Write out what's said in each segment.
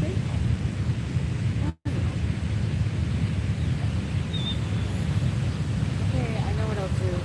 say? Okay, I know what I'll do.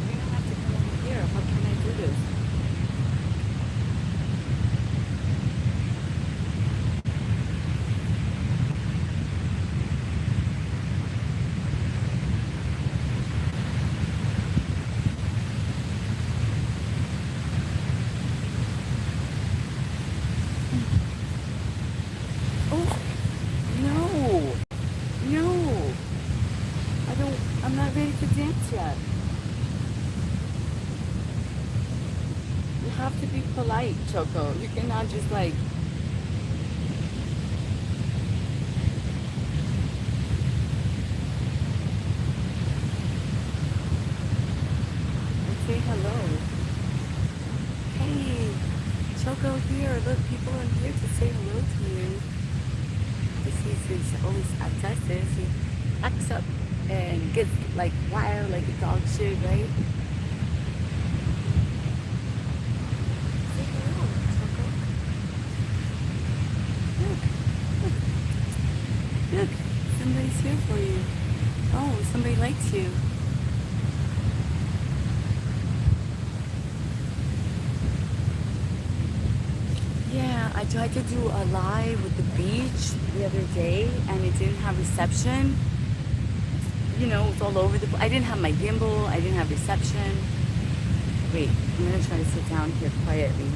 You don't have to come over here. How can I do this? Oh, no. No. I'm not ready to dance yet. You have to be polite, Choco. You cannot just like, say hello. Hey, Choco here. Look, people are here to say hello to you. This is his always at He acts up and gets like wild like a dog should, right? Say hello. likes you. Yeah, I tried to do a live with the beach the other day and it didn't have reception. You know, it's all over the place. I didn't have my gimbal, I didn't have reception. Wait, I'm gonna try to sit down here quietly.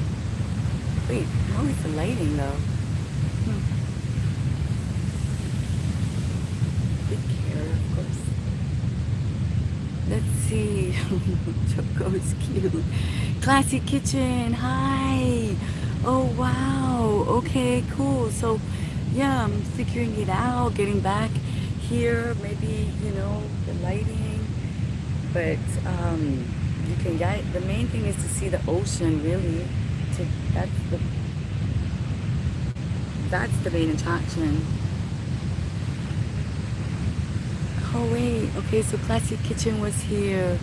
Wait, how is the lighting though? Hmm. Big carrot, of course. Let's see. Choco is cute. Classy kitchen, hi. Oh wow, okay, cool. So yeah, I'm figuring it out, getting back here, maybe, you know, the lighting. But you can get, the main thing is to see the ocean really. To, that's the main attraction. Oh wait, okay, so Classic Kitchen was here.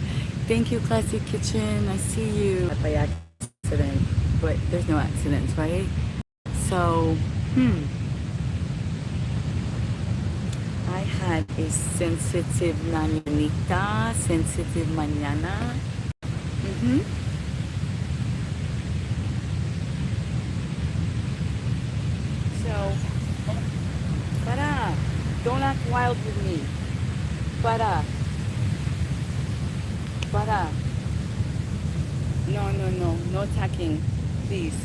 Thank you, Classic Kitchen. I see you. By accident, but there's no accidents, right? So, I had a sensitive mañanita, sensitive mañana. Mm-hmm. So, para, don't act wild with me. Para, para. No, no, no, no attacking, please.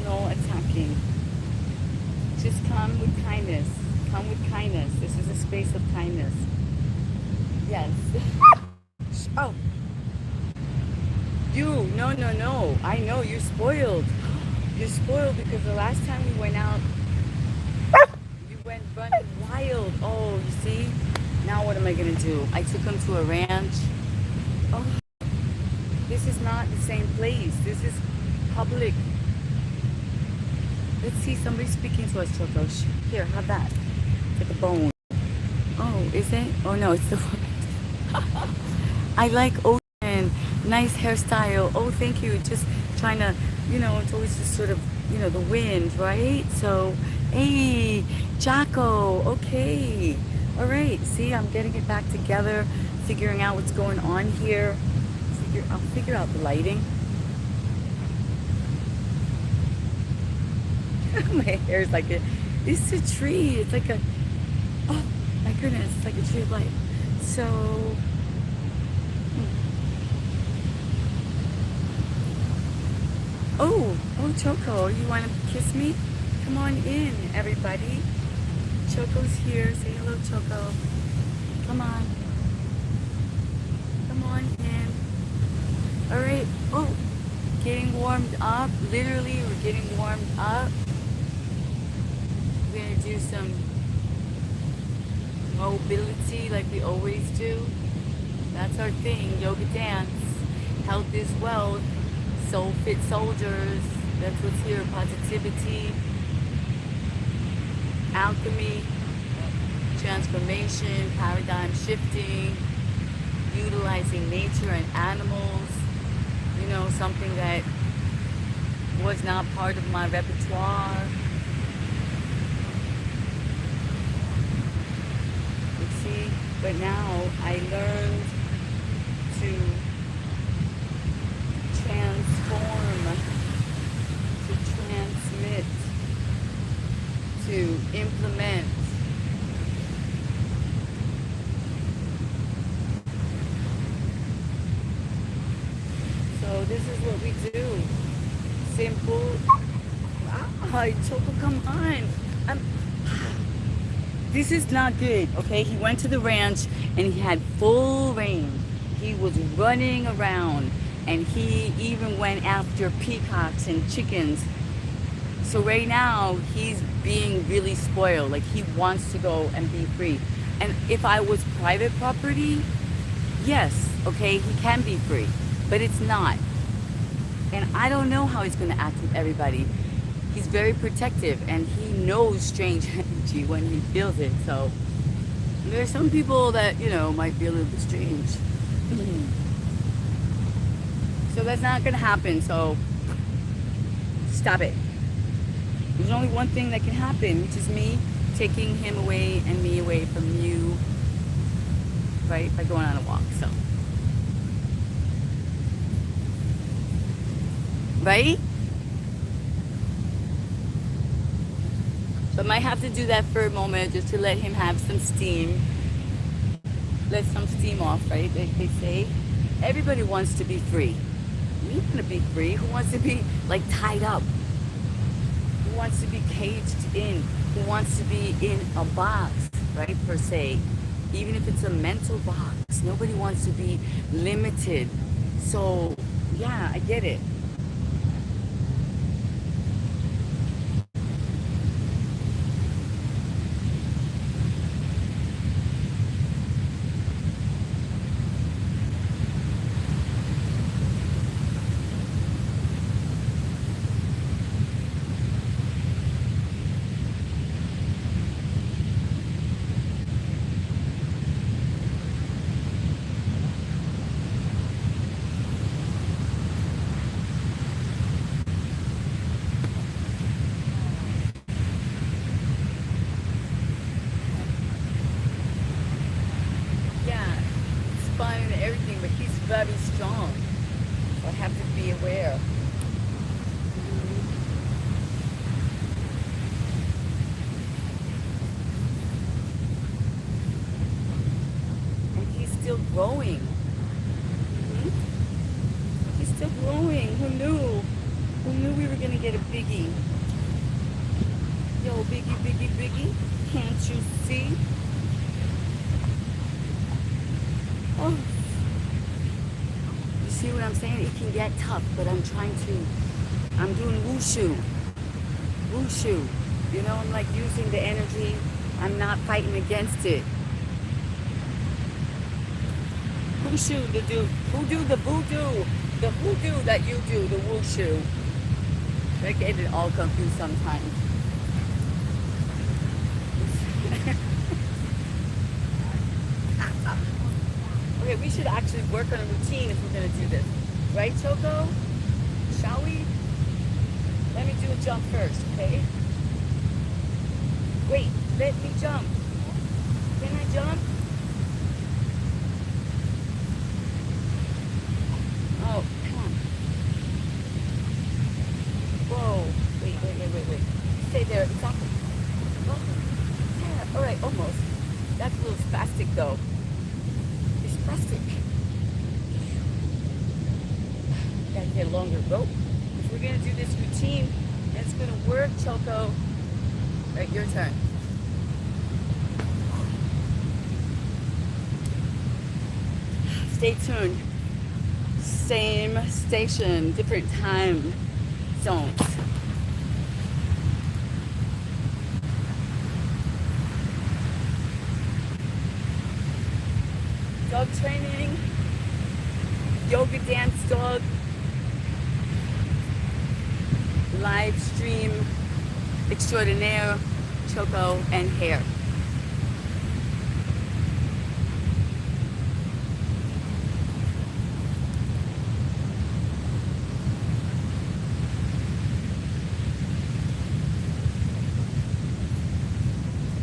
No attacking. Just come with kindness. Come with kindness. This is a space of kindness. Yes. Oh, you. No, no, no. I know you're spoiled. You're spoiled because the last time we went out, you went running wild. Oh, you see? Now what am I gonna do? I took him to a ranch. Oh, this is not the same place. This is public. Let's see, somebody's speaking to us, Choco. Here, have that. Take a bone. Oh, is it? Oh no, it's the I like ocean. Nice hairstyle. Oh, thank you. Just trying to, you know, it's always just sort of, you know, the wind, right? So, hey, Jocko. Okay. All right. See, I'm getting it back together, figuring out what's going on here. I'll figure out the lighting. My hair is like it's a tree. It's like a, oh my goodness, it's like a tree of life. So, oh, Choco, you want to kiss me? Come on in, everybody. Choco's here. Say hello, Choco. Come on. Come on in. All right. Oh, getting warmed up. Literally, we're getting warmed up. We're gonna do some mobility like we always do. That's our thing, yoga dance. Health is wealth. Soul fit soldiers. That's what's here. Positivity. Alchemy. Transformation. Paradigm shifting. Utilizing nature and animals. You know, something that was not part of my repertoire. See, but now I learned to transform, to transmit, to implement. So this is what we do. Simple. Ah, Choco, come on. This is not good, okay? He went to the ranch and he had full reign. He was running around and he even went after peacocks and chickens. So right now he's being really spoiled. Like he wants to go and be free. And if I was private property, yes, okay, he can be free, but it's not. And I don't know how he's gonna act with everybody. He's very protective and he knows strange energy when he feels it. So there's some people that, you know, might be a little bit strange. So that's not gonna happen. So stop it. There's only one thing that can happen, which is me taking him away and me away from you. right? By going on a walk, so. Right? But might have to do that for a moment just to let him have some steam. Let some steam off, right? They say everybody wants to be free. We want to be free. Who wants to be like tied up? Who wants to be caged in? Who wants to be in a box, right? Per se. Even if it's a mental box. Nobody wants to be limited. So, yeah, I get it. Yeah, it's fun and everything, but he's very strong. So I have to be aware. And he's still growing. Mhm. He's still growing. Who knew? Who knew we were gonna get a biggie? Yo, biggie, biggie, biggie. Can't you see? Oh, you see what I'm saying? It can get tough, but I'm doing wushu. Wushu. You know, I'm like using the energy. I'm not fighting against it. Wushu, who do the voodoo? The voodoo that you do, the wushu. I get it all confused sometimes. Okay, we should actually work on a routine if we're gonna do this. Right, Choco? Shall we? Let me do a jump first, okay? Wait, let me jump. Can I jump? Oh, come on. Whoa. Wait. Stay there. Exactly. Oh, yeah. All right, almost. That's a little spastic, though. It's spastic. Gotta get a longer rope. If we're gonna do this routine, and it's gonna work, Choco. Right, your turn. Stay tuned. Same station, different time zones. Dog training, yoga dance dog, live stream extraordinaire, Choco and hair.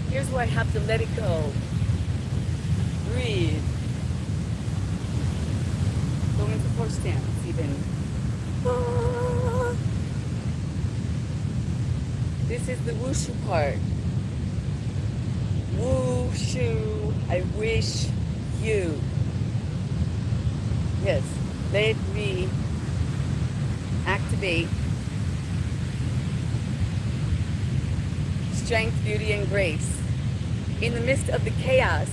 Here's where I have to let it go. Breathe. Go into horse stance even. This is the wushu part. Wushu. I wish you. Yes. Let me activate strength, beauty, and grace. In the midst of the chaos,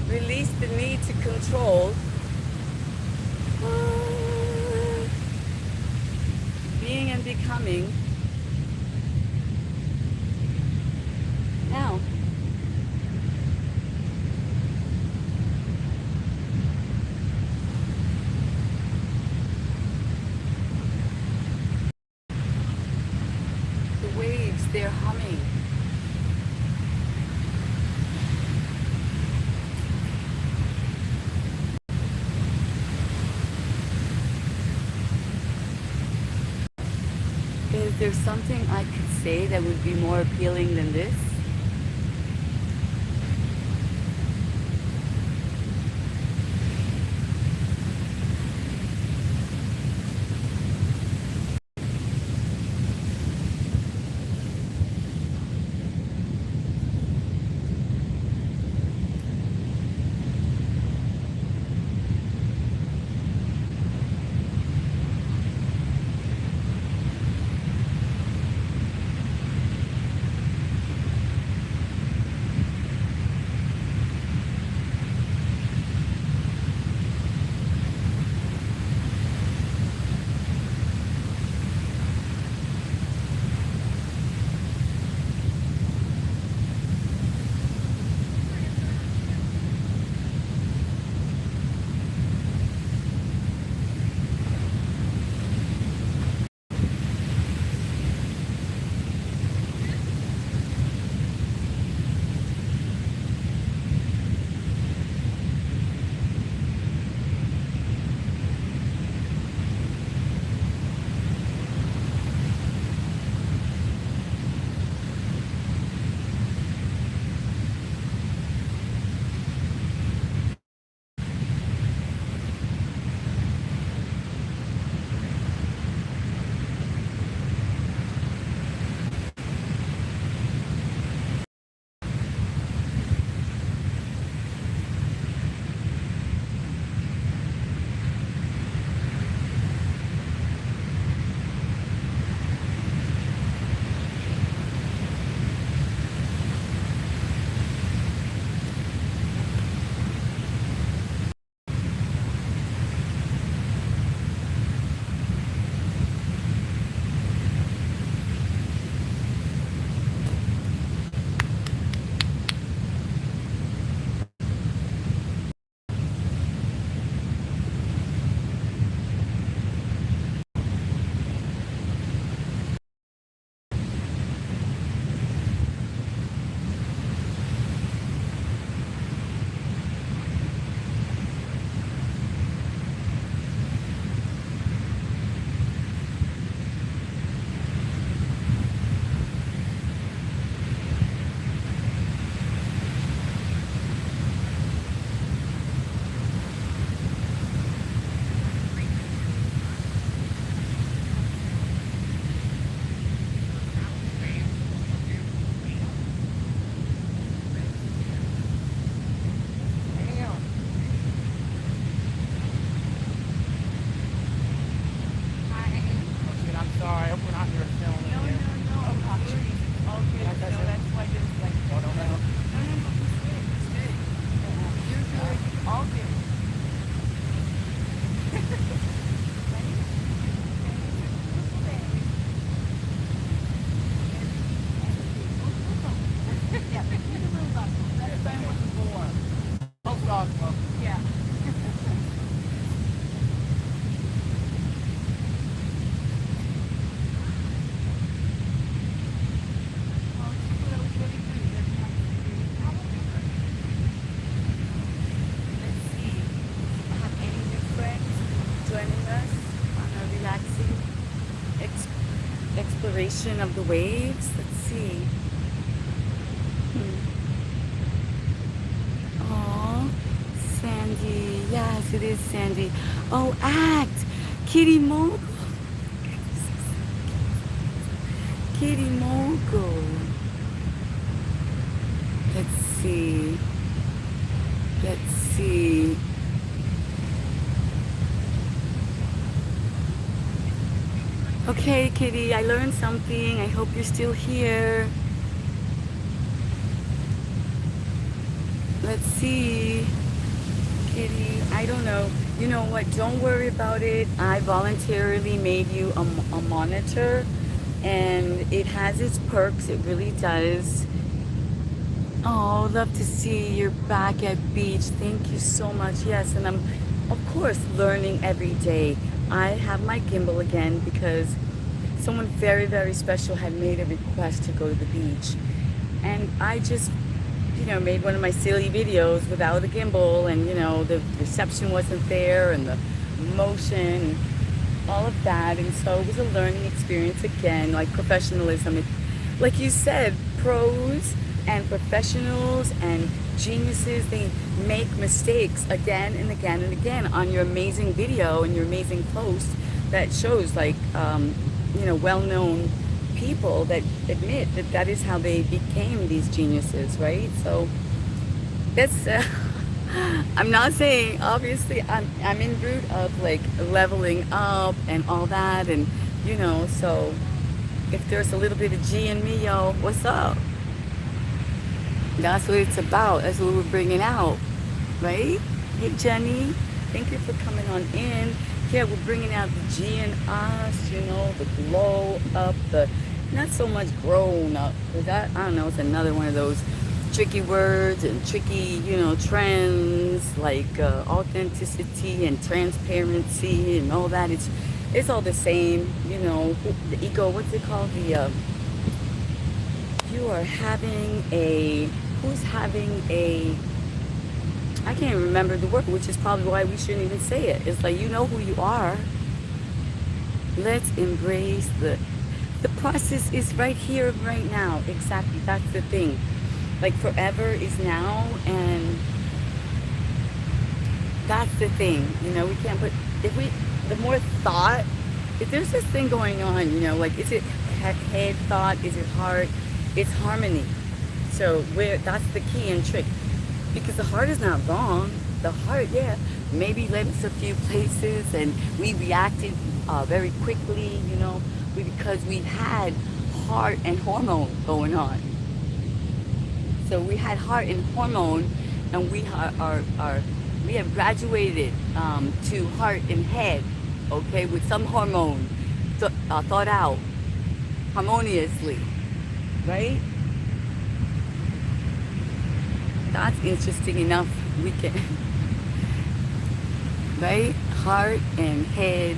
release the need to control. Being and becoming. Now. The waves, they're humming. Is there something I could say that would be more appealing than this? separation of the waves. Let's see. Oh, Sandy. Yes, it is Sandy. Oh, act. Kitty Mogul. Kitty Mogul. Let's see. Let's see. Okay, Kitty, I learned something. I hope you're still here. Let's see. Kitty, I don't know. You know what? Don't worry about it. I voluntarily made you a monitor, and it has its perks. It really does. Oh, love to see you're back at beach. Thank you so much. Yes, and I'm, of course, learning every day. I have my gimbal again because someone very, very special had made a request to go to the beach. And I just, made one of my silly videos without a gimbal, and, the reception wasn't there, and the motion, and all of that. And so it was a learning experience again, like professionalism. Like you said, pros and professionals and geniuses, they make mistakes again and again and again on your amazing video and your amazing post that shows like well-known people that admit that that is how they became these geniuses, right? So that's I'm not saying, obviously I'm in route of like leveling up and all that, and so if there's a little bit of G in me, yo, what's up? That's what it's about. That's what we're bringing out, right? Hey, Jenny, thank you for coming on in. Yeah, we're bringing out the G in us, the glow up, the not so much grown up. That, I don't know, it's another one of those tricky words and tricky, trends like authenticity and transparency and all that. It's all the same, the ego. What's it called? You are having a, who's having a, I can't remember the word, which is probably why we shouldn't even say it. It's like, you know who you are. Let's embrace the process is right here, right now. Exactly, that's the thing. Like forever is now, and that's the thing. We can't put, the more thought, if there's this thing going on, like, is it head thought, is it heart? It's harmony. So that's the key and trick, because the heart is not wrong. The heart, yeah, maybe led us a few places and we reacted very quickly, because we had heart and hormone going on. So we had heart and hormone, and we we have graduated to heart and head, okay, with some hormone thought out harmoniously. Right? That's interesting enough. We can, right? Heart and head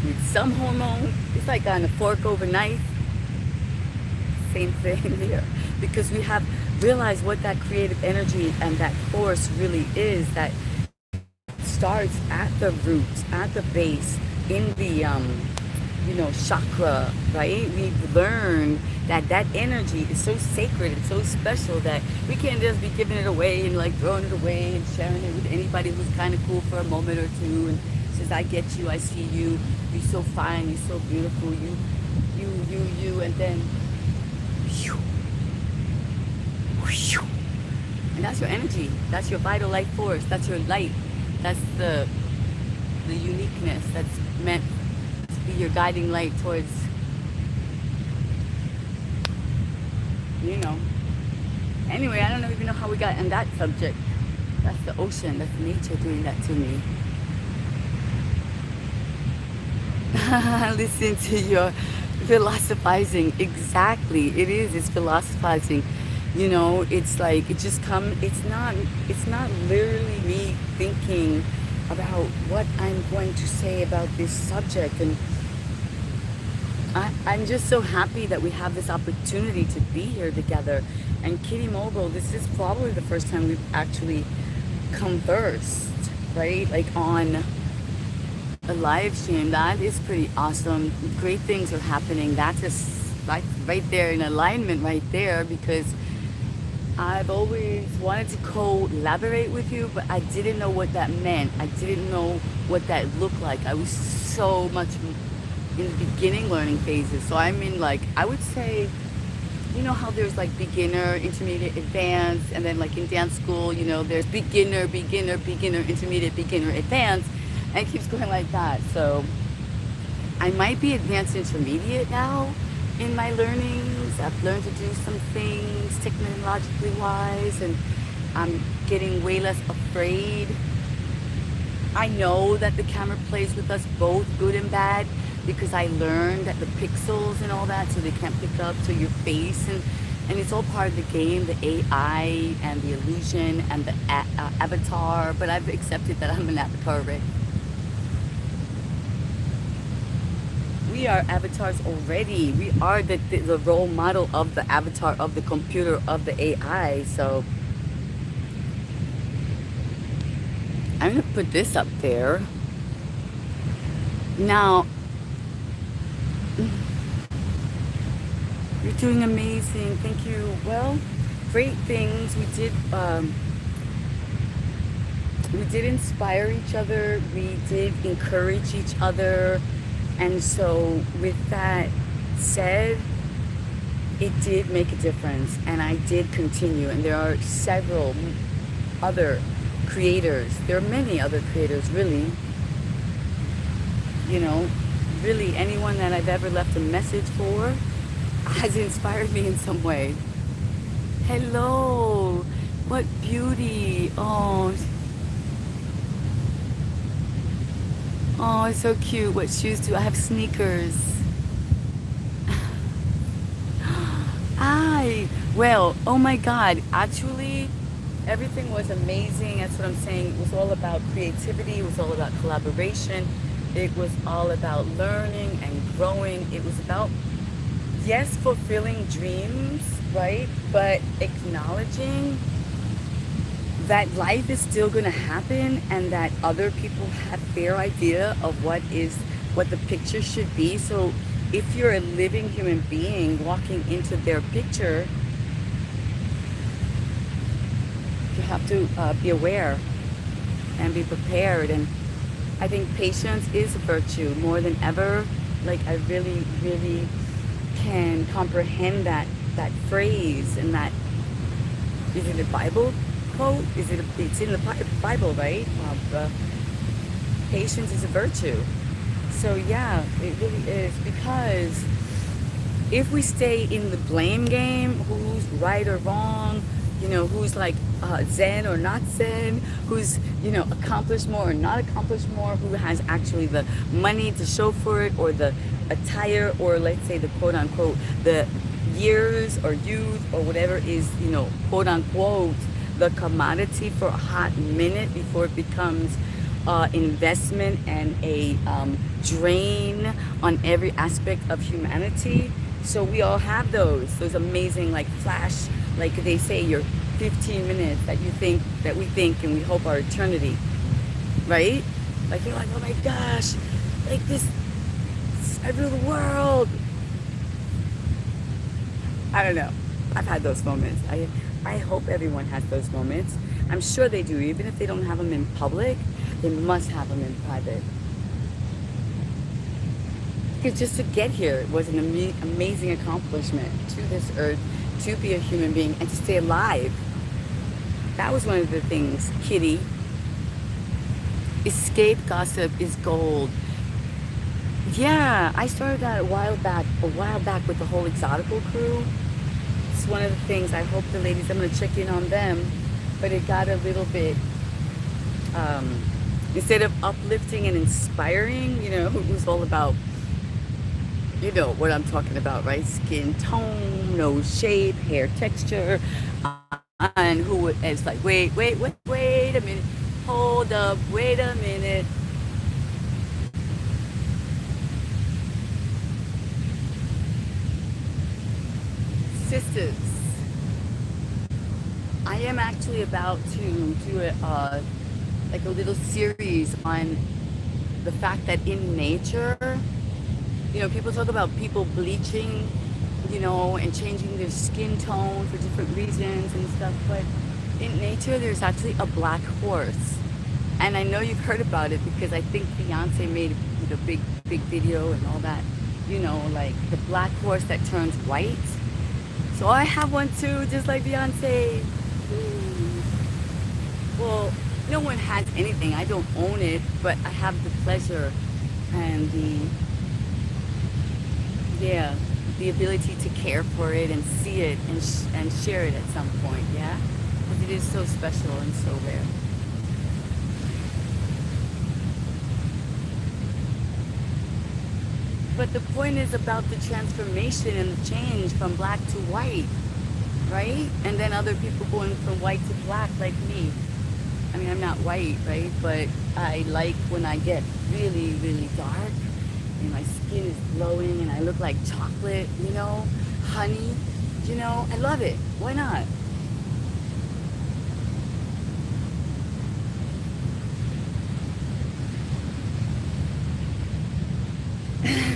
with some hormone. It's like on a fork over knife. Same thing here. Because we have realized what that creative energy and that force really is, that starts at the roots, at the base, in the chakra, right? We've learned that energy is so sacred and so special that we can't just be giving it away and like throwing it away and sharing it with anybody who's kind of cool for a moment or two and says, I get you, I see you, you're so fine, you're so beautiful, you, and then whew, whew. And that's your energy, that's your vital life force, that's your light, that's the uniqueness that's meant to be your guiding light towards, Anyway, I don't even know how we got on that subject. That's the ocean, that's nature doing that to me. Listen to your philosophizing. Exactly, it is, it's philosophizing. It's like, it's not literally me thinking about what I'm going to say about this subject, and I'm just so happy that we have this opportunity to be here together. And Kitty Mogul, this is probably the first time we've actually conversed, right? Like on a live stream. That is pretty awesome. Great things are happening. That's right there in alignment right there, because I've always wanted to collaborate with you, but I didn't know what that meant. I didn't know what that looked like. I was so much in the beginning learning phases. So I'm in, like, I would say, you know how there's like beginner, intermediate, advanced, and then like in dance school, you know, there's beginner, beginner, beginner, intermediate, beginner, advanced, and it keeps going like that. So I might be advanced intermediate now in my learnings. I've learned to do some things technologically wise, and I'm getting way less afraid. I know that the camera plays with us both good and bad, because I learned that the pixels and all that, so they can't pick up to your face, and it's all part of the game, the AI and the illusion and the avatar. But I've accepted that I'm an avatar already. We are avatars already. We are the role model of the avatar, of the computer, of the AI. So I'm gonna put this up there. Now, you're doing amazing. Thank you. Well, great things. We did inspire each other. We did encourage each other. And so with that said, it did make a difference, and I did continue. And there are several other creators. There are many other creators, really. You know, really anyone that I've ever left a message for has inspired me in some way. Hello, what beauty. Oh, it's so cute. What shoes do I have? Sneakers. Well, oh my God. Actually, everything was amazing. That's what I'm saying. It was all about creativity. It was all about collaboration. It was all about learning and growing. It was about, yes, fulfilling dreams, right? But acknowledging that life is still going to happen, and that other people have their idea of what the picture should be. So if you're a living human being walking into their picture, you have to be aware and be prepared. And I think patience is a virtue more than ever. Like, I really, really can comprehend that phrase. And that, is it a Bible quote? It's in the Bible, right? Patience is a virtue. So yeah, it really is, because if we stay in the blame game, who's right or wrong, you know, who's like Zen or not Zen, who's, you know, accomplished more or not accomplished more, who has actually the money to show for it, or the attire, or let's say the quote unquote, the years or youth or whatever is, you know, quote unquote, the commodity for a hot minute before it becomes investment and a drain on every aspect of humanity. So we all have those amazing, like, flash, like they say, your 15 minutes that you think, that we think and we hope are eternity, right? Like, you're like, oh my gosh, like this, I rule the world. I don't know. I've had those moments. I hope everyone has those moments. I'm sure they do. Even if they don't have them in public, they must have them in private. Because just to get here was an amazing accomplishment to this earth, to be a human being and to stay alive. That was one of the things, Kitty. Escape gossip is gold. Yeah, I started that a while back with the whole Exotical crew. It's one of the things. I hope the ladies, I'm going to check in on them, but it got a little bit, instead of uplifting and inspiring, you know, it was all about, you know what I'm talking about, right? Skin tone, nose shape, hair texture, and who it's like, wait a minute, hold up, wait a minute. Sisters, I am actually about to do like a little series on the fact that in nature, you know, people talk about people bleaching you know, and changing their skin tone for different reasons and stuff. But in nature, there's actually a black horse. And I know you've heard about it because I think Beyonce made a big video and all that. You know, like the black horse that turns white. So I have one too, just like Beyonce. Well, no one has anything. I don't own it, but I have the pleasure and yeah, the ability to care for it and see it and share it at some point. Yeah, because it is so special and so rare. But the point is about the transformation and the change from black to white, right? And then other people going from white to black, like me. I mean, I'm not white, right? But I like when I get really, really dark and my skin is glowing and I look like chocolate, you know, honey, you know, I love it. Why not?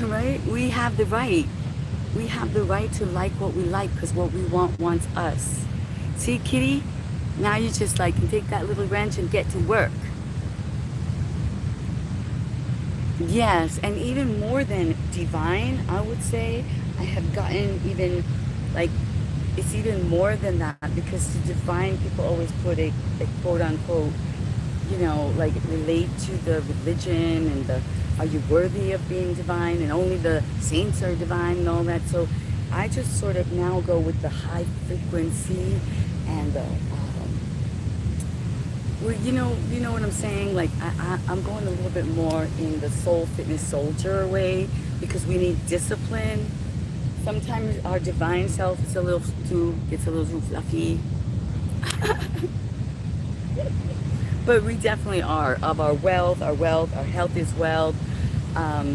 Right? We have the right. We have the right to like what we like because what we want wants us. See, kitty? Now you just like can take that little wrench and get to work. Yes, and even more than divine, I would say, I have gotten even like it's even more than that because to divine people always put a quote unquote, you know, like relate to the religion and the are you worthy of being divine and only the saints are divine and all that. So I just sort of now go with the high frequency and the well, you know what I'm saying? Like I'm going a little bit more in the soul fitness soldier way because we need discipline. Sometimes our divine self is gets a little too fluffy. But we definitely are of our wealth. Our health is wealth.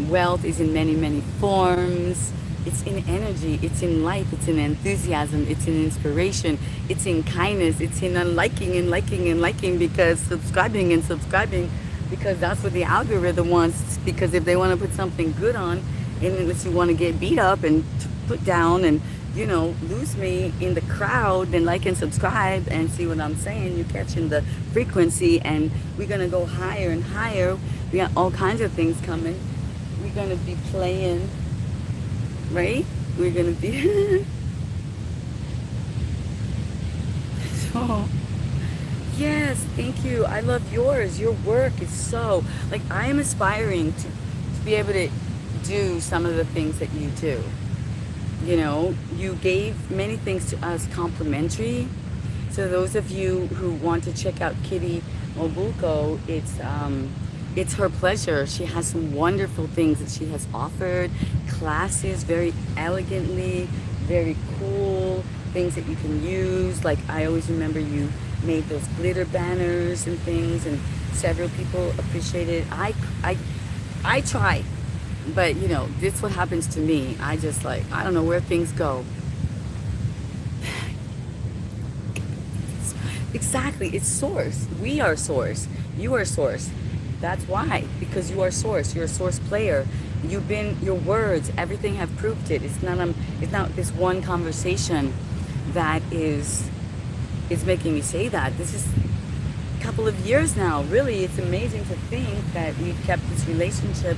Wealth is in many, many forms. It's in energy. It's in life. It's in enthusiasm. It's in inspiration. It's in kindness. It's in unliking and liking and liking because subscribing and subscribing because that's what the algorithm wants. Because if they want to put something good on, and unless you want to get beat up and put down and you know, lose me in the crowd, then like and subscribe and see what I'm saying. You're catching the frequency and we're going to go higher and higher. We got all kinds of things coming. We're going to be playing, right? We're going to be... so, yes, thank you. I love yours. Your work is so... Like, I am aspiring to be able to do some of the things that you do. You know, you gave many things to us complimentary. So those of you who want to check out Kitty Mobuko, it's her pleasure. She has some wonderful things that she has offered, classes very elegantly, very cool, things that you can use. Like I always remember you made those glitter banners and things and several people appreciated it. I try. But you know, this is what happens to me. I just like, I don't know where things go. Exactly, it's source. We are source. You are source. That's why, because you are source. You're a source player. You've been, your words, everything have proved it. It's not this one conversation that is making me say that. This is a couple of years now. Really, it's amazing to think that we've kept this relationship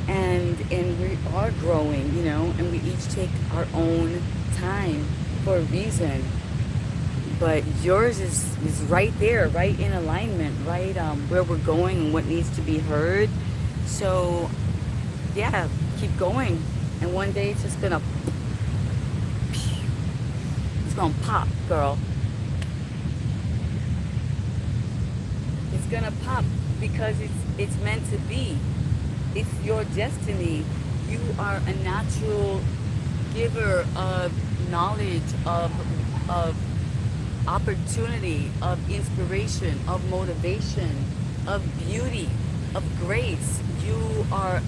and we are growing, you know, and we each take our own time for a reason. But yours is right there, right in alignment, right where we're going and what needs to be heard. So, yeah, keep going. And one day it's just gonna pop, girl. It's gonna pop because it's meant to be. It's your destiny. You are a natural giver of knowledge, of opportunity, of inspiration, of motivation, of beauty, of grace. You are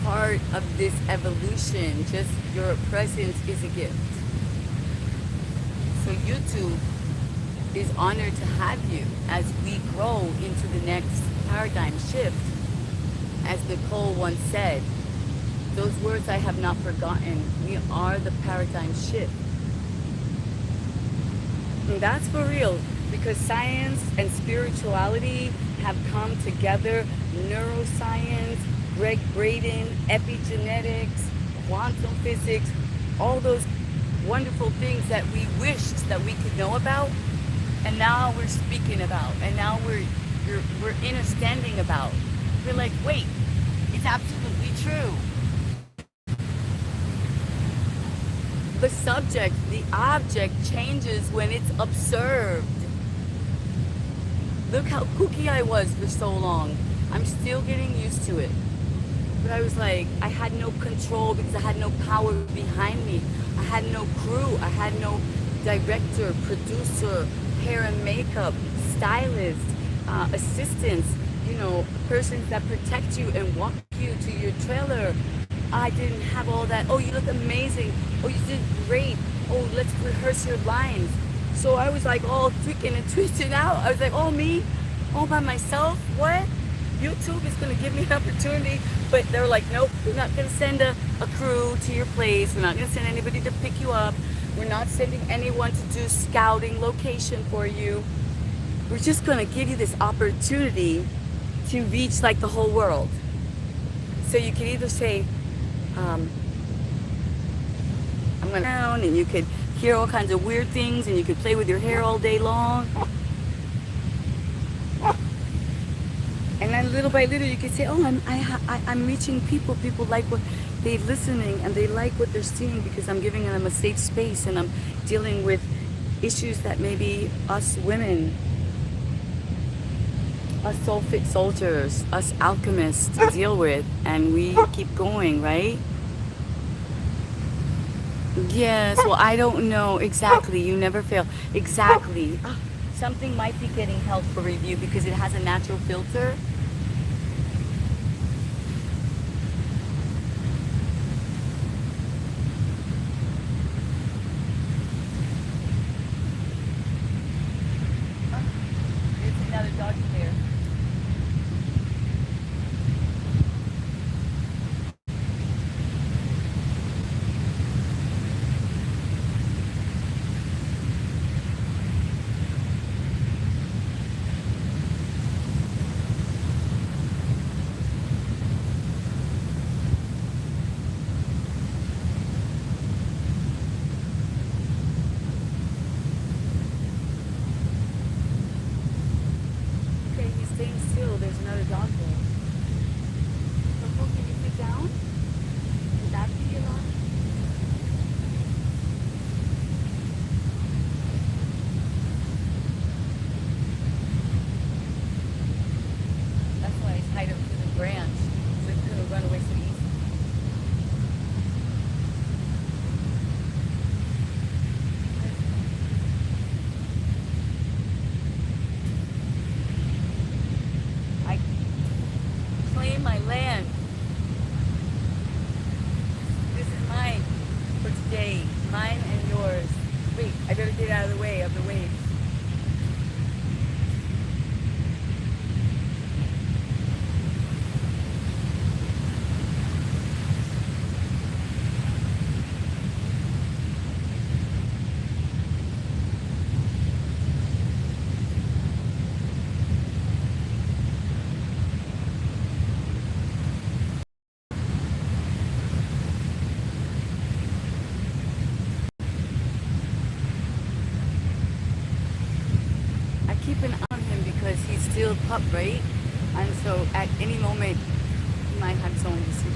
part of this evolution. Just your presence is a gift. So YouTube is honored to have you as we grow into the next paradigm shift. As Nicole once said, those words I have not forgotten. We are the paradigm shift. And that's for real, because science and spirituality have come together. Neuroscience, Greg Braden, epigenetics, quantum physics, all those wonderful things that we wished that we could know about, and now we're speaking about, and now we're understanding about. We're like, wait, it's absolutely true. The subject, the object changes when it's observed. Look how kooky I was for so long. I'm still getting used to it. But I was like, I had no control because I had no power behind me. I had no crew. I had no director, producer, hair and makeup, stylist, assistants, persons that protect you and walk you to your trailer. I didn't have all that. Oh, you look amazing. Oh, you did great. Oh, let's rehearse your lines. So I was like all freaking and tweeting out. I was like, oh, me? All by myself? What? YouTube is going to give me an opportunity. But they're like, nope, we're not going to send a crew to your place. We're not going to send anybody to pick you up. We're not sending anyone to do scouting location for you. We're just going to give you this opportunity to reach like the whole world. So you can either say, I'm going down, and you could hear all kinds of weird things, and you could play with your hair all day long. And then little by little, you could say, oh, I'm reaching people. People like what they're listening, and they like what they're seeing because I'm giving them a safe space, and I'm dealing with issues that maybe us women, us soul fit soldiers, us alchemists deal with, and we keep going, right? Yes, well, I don't know exactly. You never fail. Exactly. Something might be getting held for review because it has a natural filter. There's another dog there. Okay, he's staying still. There's another dog there. Coco, can you sit down? Would that be enough? That's why I tied him to the branch so he couldn't run away so easy. I claim my land. This is mine for today. Mine and yours. Wait, I better get out of the way of the waves. I keep an eye on him because he's still a pup, right? And so at any moment, he might have his own decision.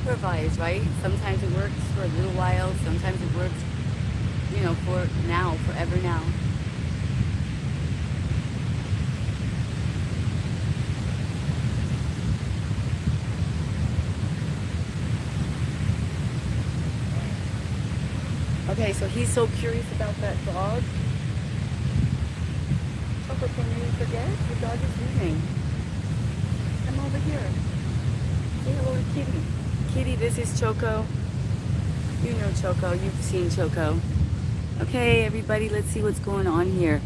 improvise, right? Sometimes it works for a little while, sometimes it works, for now, forever now. Okay, so he's so curious about that dog. Choco, can you forget? The dog is leaving. Come over here. Say hello to Kitty. Kitty, this is Choco. You know Choco. You've seen Choco. Okay, everybody, let's see what's going on here.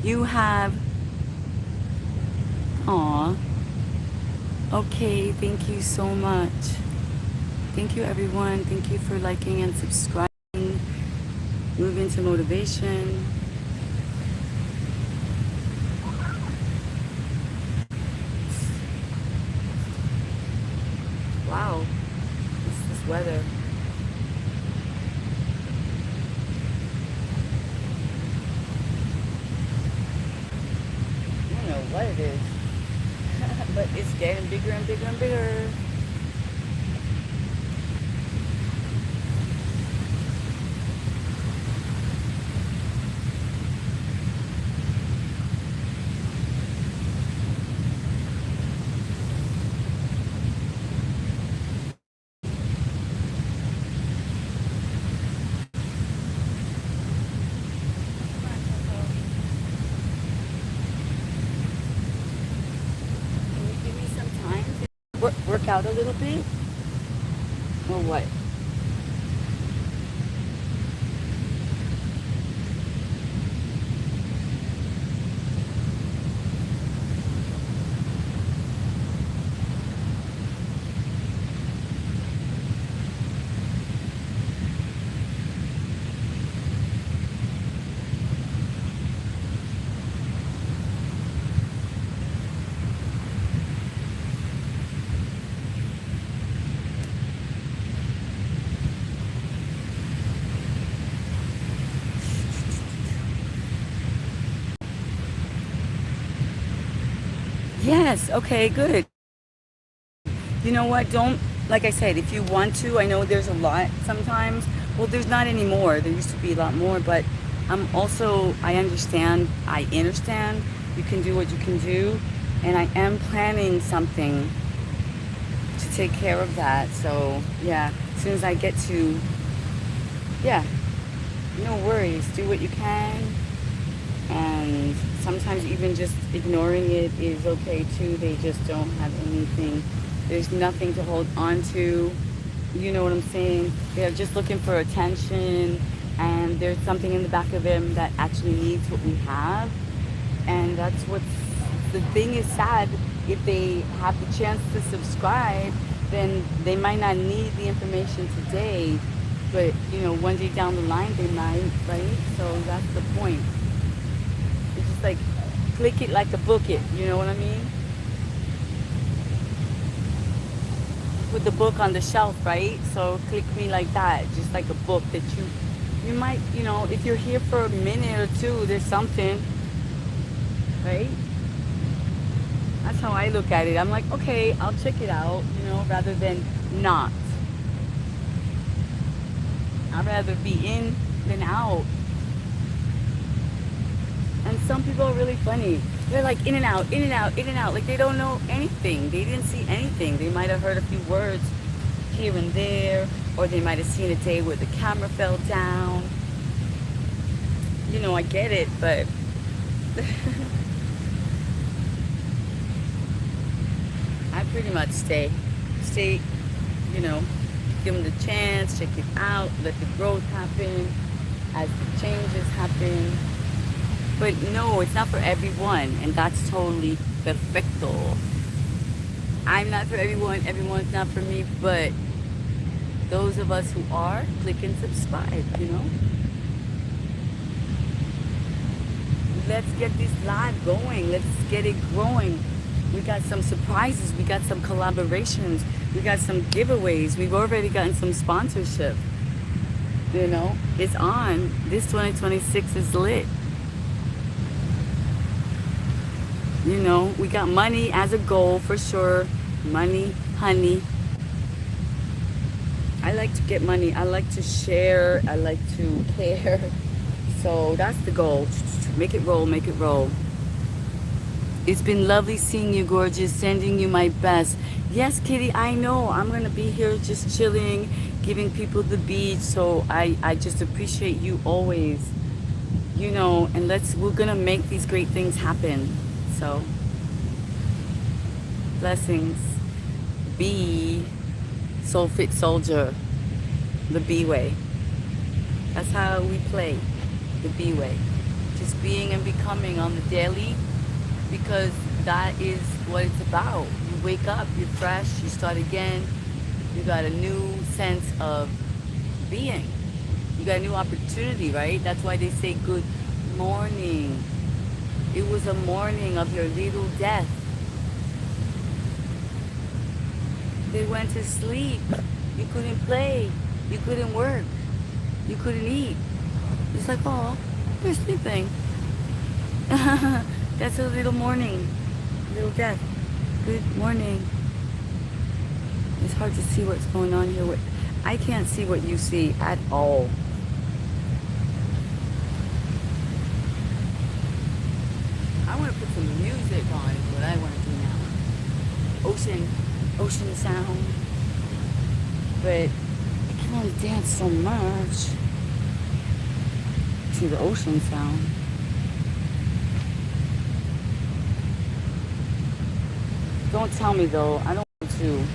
You have... Aw. Okay, thank you so much. Thank you, everyone. Thank you for liking and subscribing. Move into motivation. Wow, this weather. I don't know what it is, but it's getting bigger and bigger and bigger. Work out a little bit? Or what? Yes, okay, good. You know what? Don't, like I said, if you want to, I know there's a lot sometimes. Well, there's not anymore. There used to be a lot more, but I understand. You can do what you can do. And I am planning something to take care of that. So, yeah, as soon as I get to, yeah, no worries. Do what you can. And sometimes even just ignoring it is okay too. They just don't have anything. There's nothing to hold on to. You know what I'm saying? They're just looking for attention, and there's something in the back of them that actually needs what we have. And that's what's, the thing is sad. If they have the chance to subscribe, then they might not need the information today, but one day down the line they might, right? So that's the point. It's just like, click it like a book it, you know what I mean? Put the book on the shelf, right? So click me like that, just like a book that you might, if you're here for a minute or two, there's something, right? That's how I look at it. I'm like, okay, I'll check it out, rather than not. I'd rather be in than out. And some people are really funny. They're like in and out, in and out, in and out. Like they don't know anything. They didn't see anything. They might have heard a few words here and there, or they might have seen a day where the camera fell down. I get it, but I pretty much stay, give them the chance, check it out, let the growth happen as the changes happen. But no, it's not for everyone, and that's totally perfecto. I'm not for everyone, everyone's not for me, but those of us who are, click and subscribe, Let's get this live going. Let's get it growing. We got some surprises. We got some collaborations. We got some giveaways. We've already gotten some sponsorship. It's on. This 2026 is lit. We got money as a goal for sure. Money, honey. I like to get money. I like to share. I like to care. So that's the goal. Make it roll, make it roll. It's been lovely seeing you, gorgeous. Sending you my best. Yes, Kitty, I know. I'm going to be here just chilling, giving people the beach. So I just appreciate you always. You know, and we're going to make these great things happen. So, blessings. Be Soul Fit Soldier. The B way. That's how we play. The B way. Just being and becoming on the daily, because that is what it's about. You wake up, you're fresh, you start again, you got a new sense of being. You got a new opportunity, right? That's why they say good morning. It was a morning of your little death. They went to sleep. You couldn't play. You couldn't work. You couldn't eat. It's like, oh, they're sleeping. That's a little morning. Little death. Good morning. It's hard to see what's going on here. I can't see what you see at all. I want to put some music on is what I want to do now. Ocean sound. But I can only dance so much to the ocean sound. Don't tell me though, I don't want to.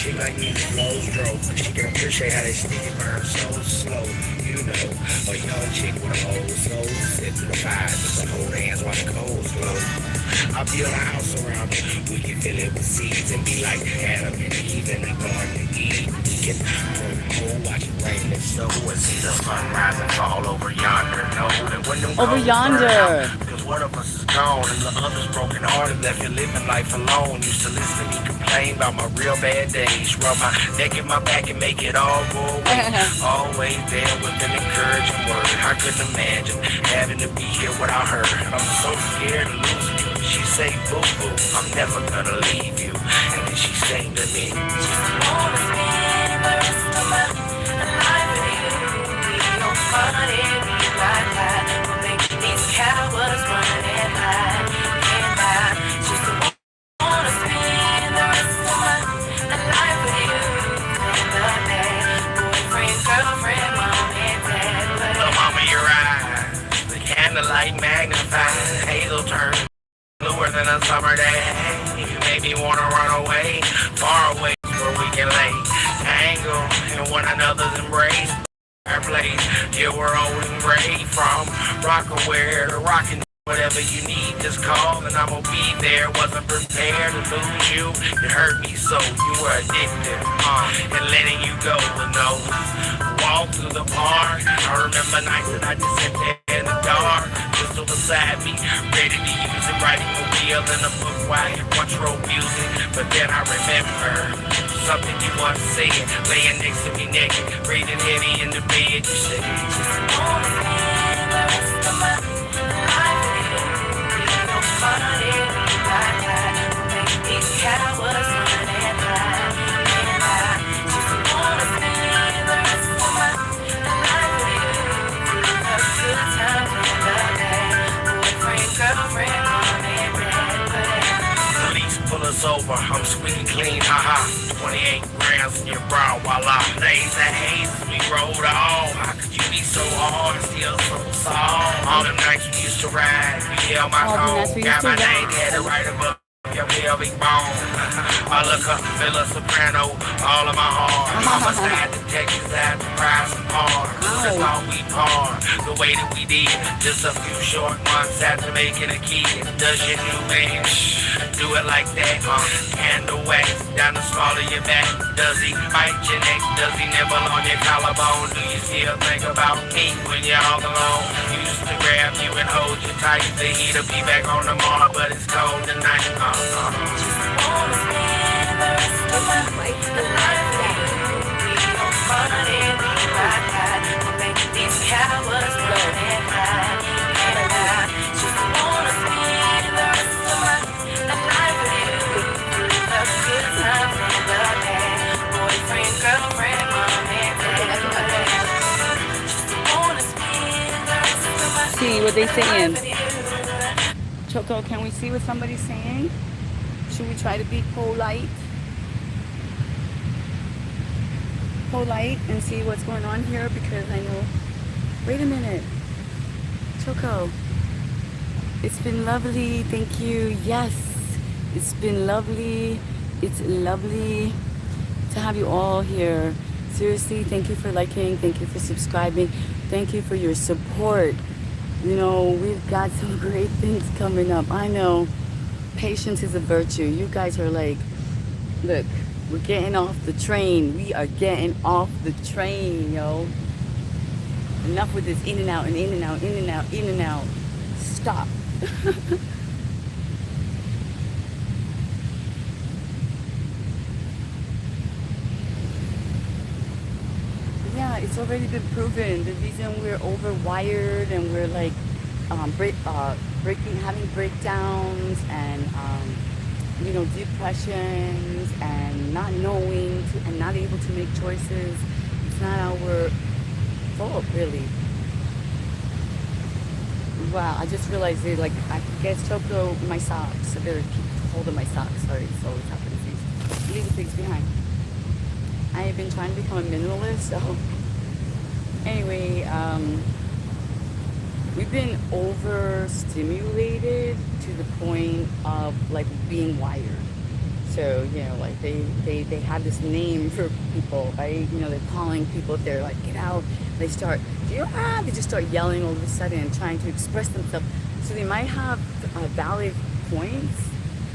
Like me, slow stroke. She can appreciate how they stick and burn so slow. You know, a young chick with a old soul. Sit to the side, just to hold hands while the coals glow. I build a house around it. We can fill it with seeds and be like Adam and Eve in the garden of Eden. We can come home, watch it rain and snow, and see the sun rise and fall over yonder. No, and when them Over coals yonder. burn out, because one of us is gone and the other's broken hearted, left you living life alone. Used to listen to me complain about my real bad days. Rub my neck in my back and make it all go away. Always there with an encouraging word. I couldn't imagine having to be here without her. I'm so scared of losing you. She say, boo boo, I'm never gonna leave you. And then she sang to me, just wanna spend the rest of my life with you. Ain't no fun in me like that. We'll make these cowards run and hide. And I just wanna spend the rest of my life with you. And the bad boyfriend, girlfriend, mom and dad. Little mama, your eyes, the candlelight magnified. Hazel turned bluer than a summer day. You make me wanna run away, far away where we can lay, tangle in one another's embrace. Our place, yeah, we're old and gray. From rock-aware to rockin', whatever you need, just call and I'ma be there. Wasn't prepared to lose you. It hurt me so, you were addicted, and letting you go with no walk through the park. I remember nights that I just sit there in the dark, just pistol beside me, ready to use it, writing a wheel in a book while you control music. But then I remember something you once said, laying next to me naked, breathing heavy in the bed. You said, just wanna spend the rest of my life with nobody like that. Make these cowards run and hide. And I just wanna spend the rest of my life with you. A good time and a bad. Boyfriend, girlfriend, mom and dad. Police pull us over, I'm squeaky clean, haha. 28 grams in your bra, voila. Days that haze as we rolled on. How could you be so hard and still so soft? All them nights we used to ride, you held my phone. Got my name, had it right above your pelvic bone. I look up, feel a soprano, all of my heart. Mama side to Texas, had to prize some hard. That's all we part, the way that we did. Just a few short months after making a kid. Does your new man do it like that? Candle wax down the small of your back. Does he bite your neck? Does he nibble on your collarbone? Do you still think about me when you're all alone? Used to grab you and hold you tight. The heat'll be back on tomorrow, but it's cold tonight. Just wanna spend the rest of my life money like that. We'll make these cowards run and hide. And I just wanna spend the rest of my life with you. A good time and a bad. Boyfriend, girlfriend, mom and dad. Just wanna spend the rest of my See what they saying. life with you. Choco, can we see what somebody's saying? Should we try to be polite? Polite and see what's going on here, because I know. Wait a minute. Choco, it's been lovely. Thank you. Yes, it's been lovely. It's lovely to have you all here. Seriously, thank you for liking. Thank you for subscribing. Thank you for your support. You know, we've got some great things coming up. I know. Patience is a virtue. You guys are like, look, we're getting off the train. We are getting off the train, yo. Enough with this in and out and in and out, in and out, in and out. Stop. Yeah, it's already been proven. The reason we're overwired and we're like having breakdowns and you know, depressions and not knowing and not able to make choices. It's not our fault, really. Wow, I just realized it. Like, I guess Choco, my socks. I better keep hold of my socks. Sorry, it's always happening to these. Leave the pigs behind. I have been trying to become a minimalist, so anyway, we've been overstimulated to the point of like being wired. So, you know, like they have this name for people, right? You know, they're calling people if they're like, get out. They start, they just start yelling all of a sudden and trying to express themselves. So they might have valid points,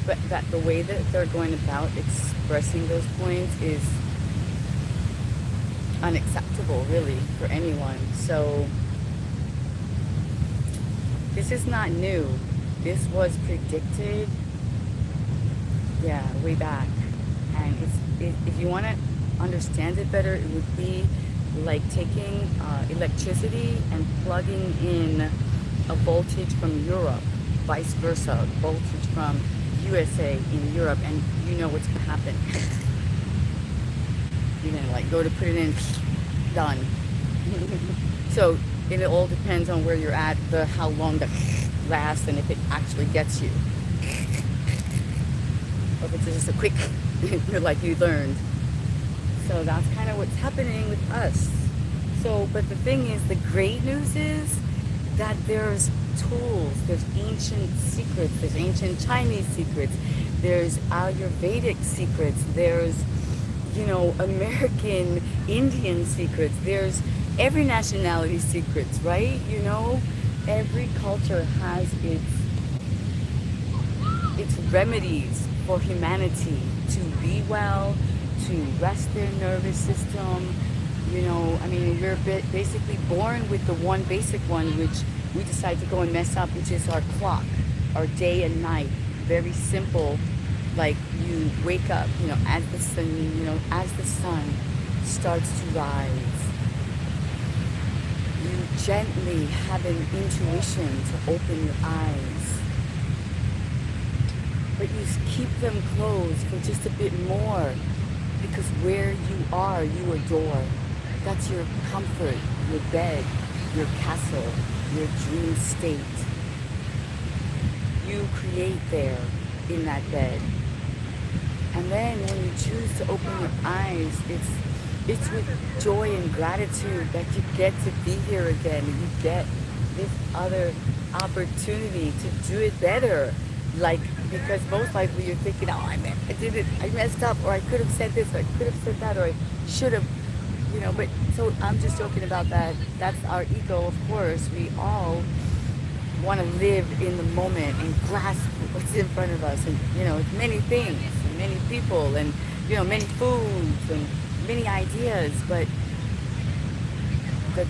but that the way that they're going about expressing those points is unacceptable, really, for anyone. So this is not new. This was predicted, yeah, way back. And if you want to understand it better, it would be like taking electricity and plugging in a voltage from Europe, vice versa, voltage from USA in Europe, and you know what's going to happen. You're going to like go to put it in, done. So it all depends on where you're at, how long that lasts, and if it actually gets you. Or if it's just a quick, like you learned. So that's kind of what's happening with us. So, but the thing is, the great news is that there's tools, there's ancient secrets, there's ancient Chinese secrets, there's Ayurvedic secrets, there's, you know, American, Indian secrets, there's every nationality secrets, right? You know, every culture has its remedies for humanity to be well, to rest their nervous system. You know, I mean, we're basically born with the one basic one, which we decide to go and mess up, which is our clock, our day and night. Very simple. Like you wake up, as the sun, as the sun starts to rise, you gently have an intuition to open your eyes, but you keep them closed for just a bit more, because where you are, you adore. That's your comfort, your bed, your castle, your dream state. You create there in that bed. And then when you choose to open your eyes, it's with joy and gratitude that you get to be here again, and you get this other opportunity to do it better. Like, because most likely you're thinking, oh, I did it, I messed up, or I could have said this, or I could have said that, or I should have, but so I'm just joking about that. That's our ego, of course. We all want to live in the moment and grasp what's in front of us, and many things, and many people, and many foods, and many ideas, but the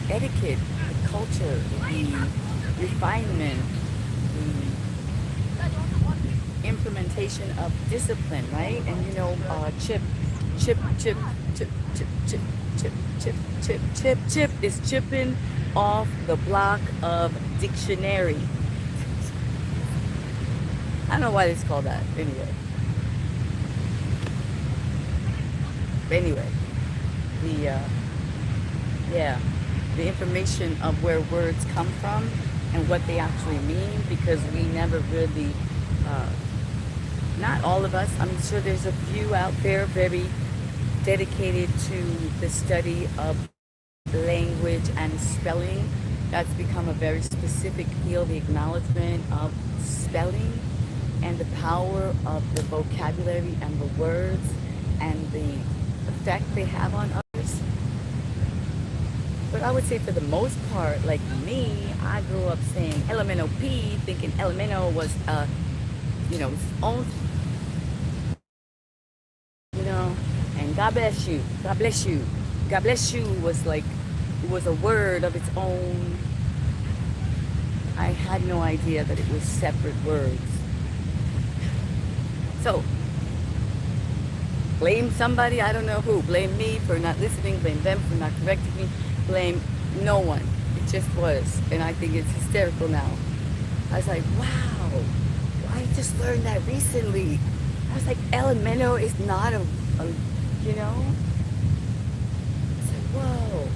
etiquette, the culture, the refinement, the implementation of discipline, right? And chip is chipping off the block of dictionary. I don't know why it's called that. Anyway, the information of where words come from and what they actually mean, because we never really, not all of us, I'm sure there's a few out there very dedicated to the study of language and spelling. That's become a very specific field, the acknowledgement of spelling and the power of the vocabulary and the words and the effect they have on others. But I would say for the most part, like me, I grew up saying elemental P, thinking elemental was its own, and God bless you, God bless you. God bless you was like, it was a word of its own. I had no idea that it was separate words. So, blame somebody, I don't know who. Blame me for not listening, blame them for not correcting me, blame no one. It just was, and I think it's hysterical now. I was like, wow, I just learned that recently. I was like, elemental is not a It's like, whoa.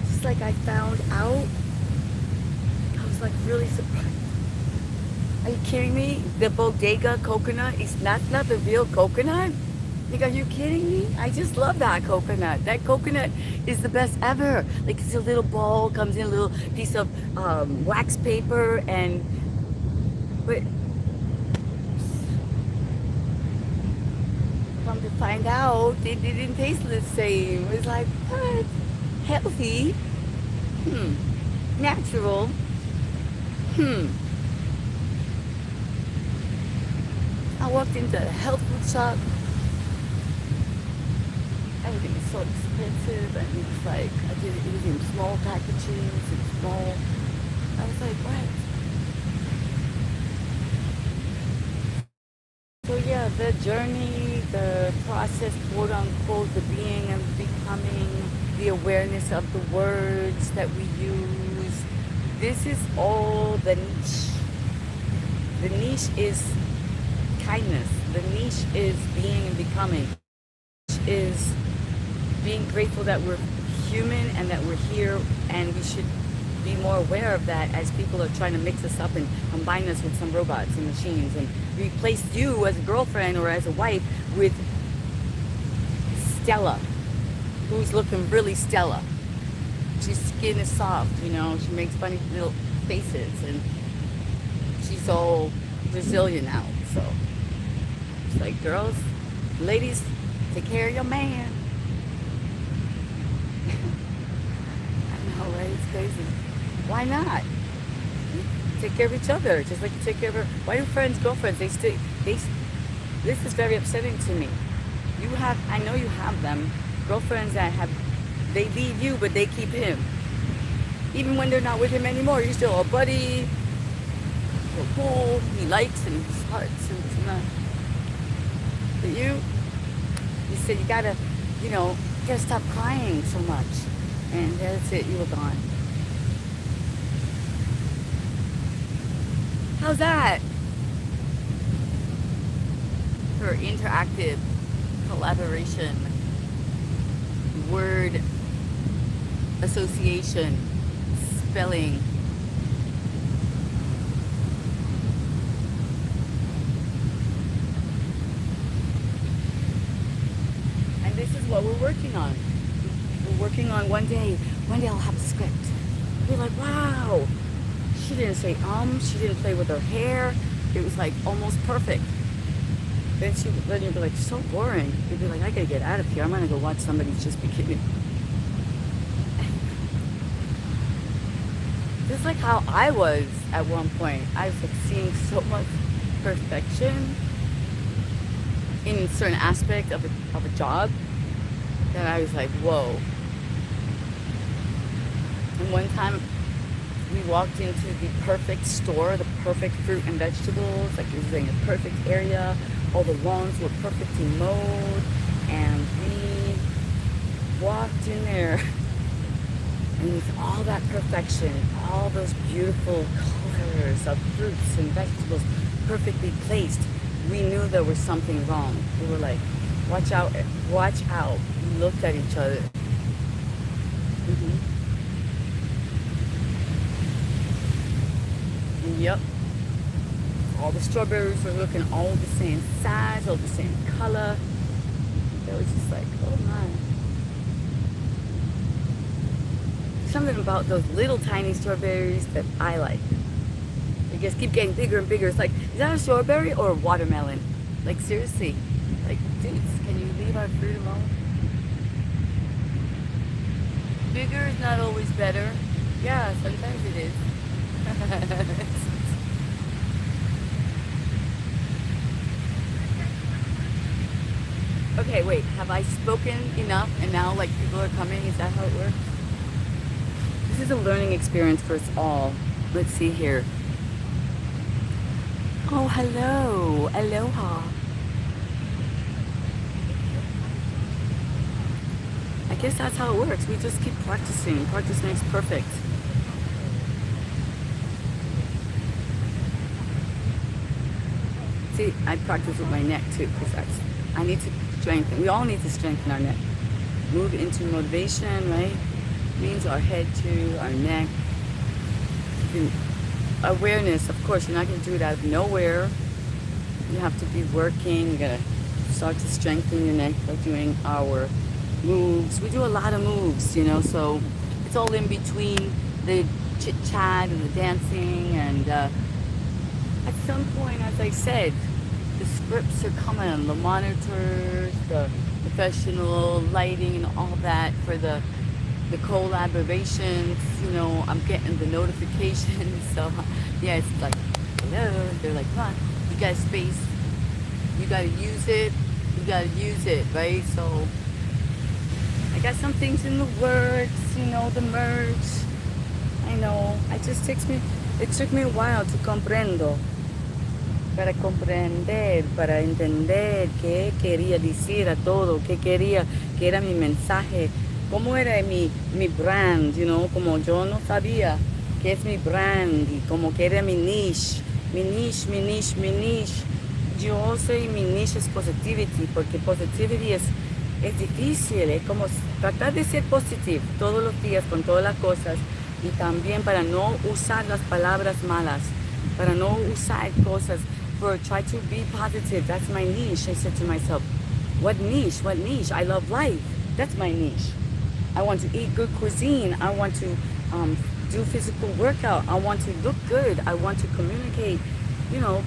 Just like I found out, I was like really surprised. Are you kidding me? The bodega coconut is not the real coconut? Like, are you kidding me? I just love that coconut. That coconut is the best ever. Like, it's a little ball, comes in a little piece of wax paper, but come to find out, they didn't taste the same. It was like, what? Healthy? Natural? I walked into a health food shop. Everything is so expensive, and it's like, it was in small packages and small. I was like, what? So yeah, the journey, the process, quote unquote, the being and becoming, the awareness of the words that we use, this is all the niche. The niche is kindness. The niche is being and becoming. The niche is being grateful that we're human and that we're here, and we should be more aware of that as people are trying to mix us up and combine us with some robots and machines and replace you as a girlfriend or as a wife with Stella, who's looking really Stella. She's skin is soft, she makes funny little faces, and she's all Brazilian now. So it's like, girls, ladies, take care of your man. I know, right? It's crazy. Why not? Take care of each other, just like you take care of her. Why do friends, girlfriends, this is very upsetting to me. I know you have them, girlfriends that they leave you, but they keep him. Even when they're not with him anymore, you're still a buddy. You're cool. He likes and his hearts and this and that. But you said you gotta, you gotta stop crying so much. And that's it, you were gone. How's that? For interactive collaboration, word association, spelling. And this is what we're working on. We're working on one day I'll have a script. You're like, wow. She didn't say she didn't play with her hair. It was like almost perfect. Then you'd be like, so boring. You'd be like, I gotta get out of here. I'm gonna go watch somebody just be kidding. Just like how I was at one point. I was like seeing so much perfection in a certain aspect of a job that I was like, whoa. And one time we walked into the perfect store, the perfect fruit and vegetables, like it was in a perfect area. All the lawns were perfectly mowed, and we walked in there, and with all that perfection, all those beautiful colors of fruits and vegetables perfectly placed, we knew there was something wrong. We were like, watch out, watch out. We looked at each other. Yep. All the strawberries were looking all the same size, all the same color. It was just like, oh my. Something about those little tiny strawberries that I like. They just keep getting bigger and bigger. It's like, is that a strawberry or a watermelon? Like seriously. Like, dudes, can you leave our fruit alone? Bigger is not always better. Yeah, sometimes it is. Okay, wait, have I spoken enough and now like people are coming? Is that how it works? This is a learning experience for us all. Let's see here. Oh, hello. Aloha. I guess that's how it works. We just keep practicing. Practice makes perfect. See, I practice with my neck too, because I need to strengthen. We all need to strengthen our neck. Move into motivation, right? Means our head to our neck. Awareness, of course, you're not going to do it out of nowhere. You have to be working. You got to start to strengthen your neck by doing our moves. We do a lot of moves, so it's all in between the chit chat and the dancing. And at some point, as I said, the scripts are coming, the monitors, the professional lighting and all that for the collaborations. I'm getting the notifications. So yeah, it's like, hello. They're like, come on, you got space, you gotta use it, right? So I got some things in the works, the merch. I know, it took me a while to comprendo. Para comprender, para entender qué quería decir a todo, qué quería, qué era mi mensaje, cómo era mi brand, como yo no sabía qué es mi brand, y como que era mi niche. Yo soy, mi niche es positivity, porque positivity es difícil, es como tratar de ser positivo todos los días con todas las cosas, y también para no usar las palabras malas, para no usar cosas. Try to be positive. That's my niche. I said to myself, what niche? I love life. That's my niche. I want to eat good cuisine. I want to do physical workout. I want to look good. I want to communicate,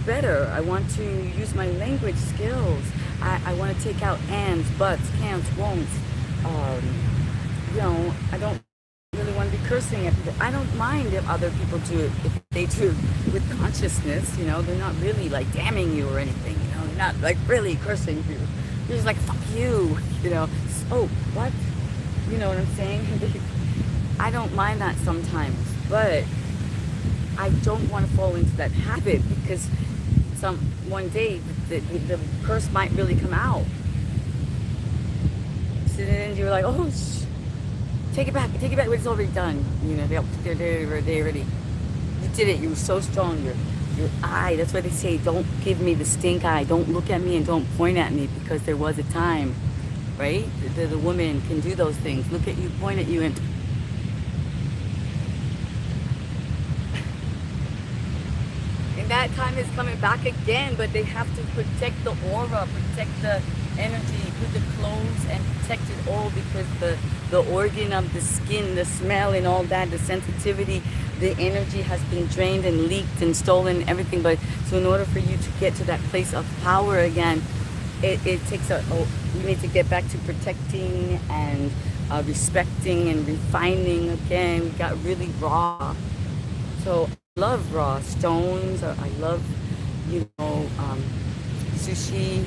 better. I want to use my language skills. I want to take out ands, buts, can'ts, won'ts. I don't really want to be cursing at people. I don't mind if other people do it, if they do with consciousness. They're not really like damning you or anything. They're not like really cursing you. They're just like, fuck you. Oh, what? You know what I'm saying? I don't mind that sometimes, but I don't want to fall into that habit because one day the curse might really come out. So then you're like, oh, take it back, but it's already done. You know, they already, you did it. You were so strong. Your eye. That's why they say, don't give me the stink eye. Don't look at me and don't point at me, because there was a time, right? The woman can do those things. Look at you, point at you, and that time is coming back again. But they have to protect the aura, protect the energy, put the clothes and protect it all, because the organ of the skin, the smell and all that, the sensitivity, the energy has been drained and leaked and stolen, everything. But so in order for you to get to that place of power again, it takes you need to get back to protecting and respecting and refining again. We got really raw. So I love raw stones. I love, sushi.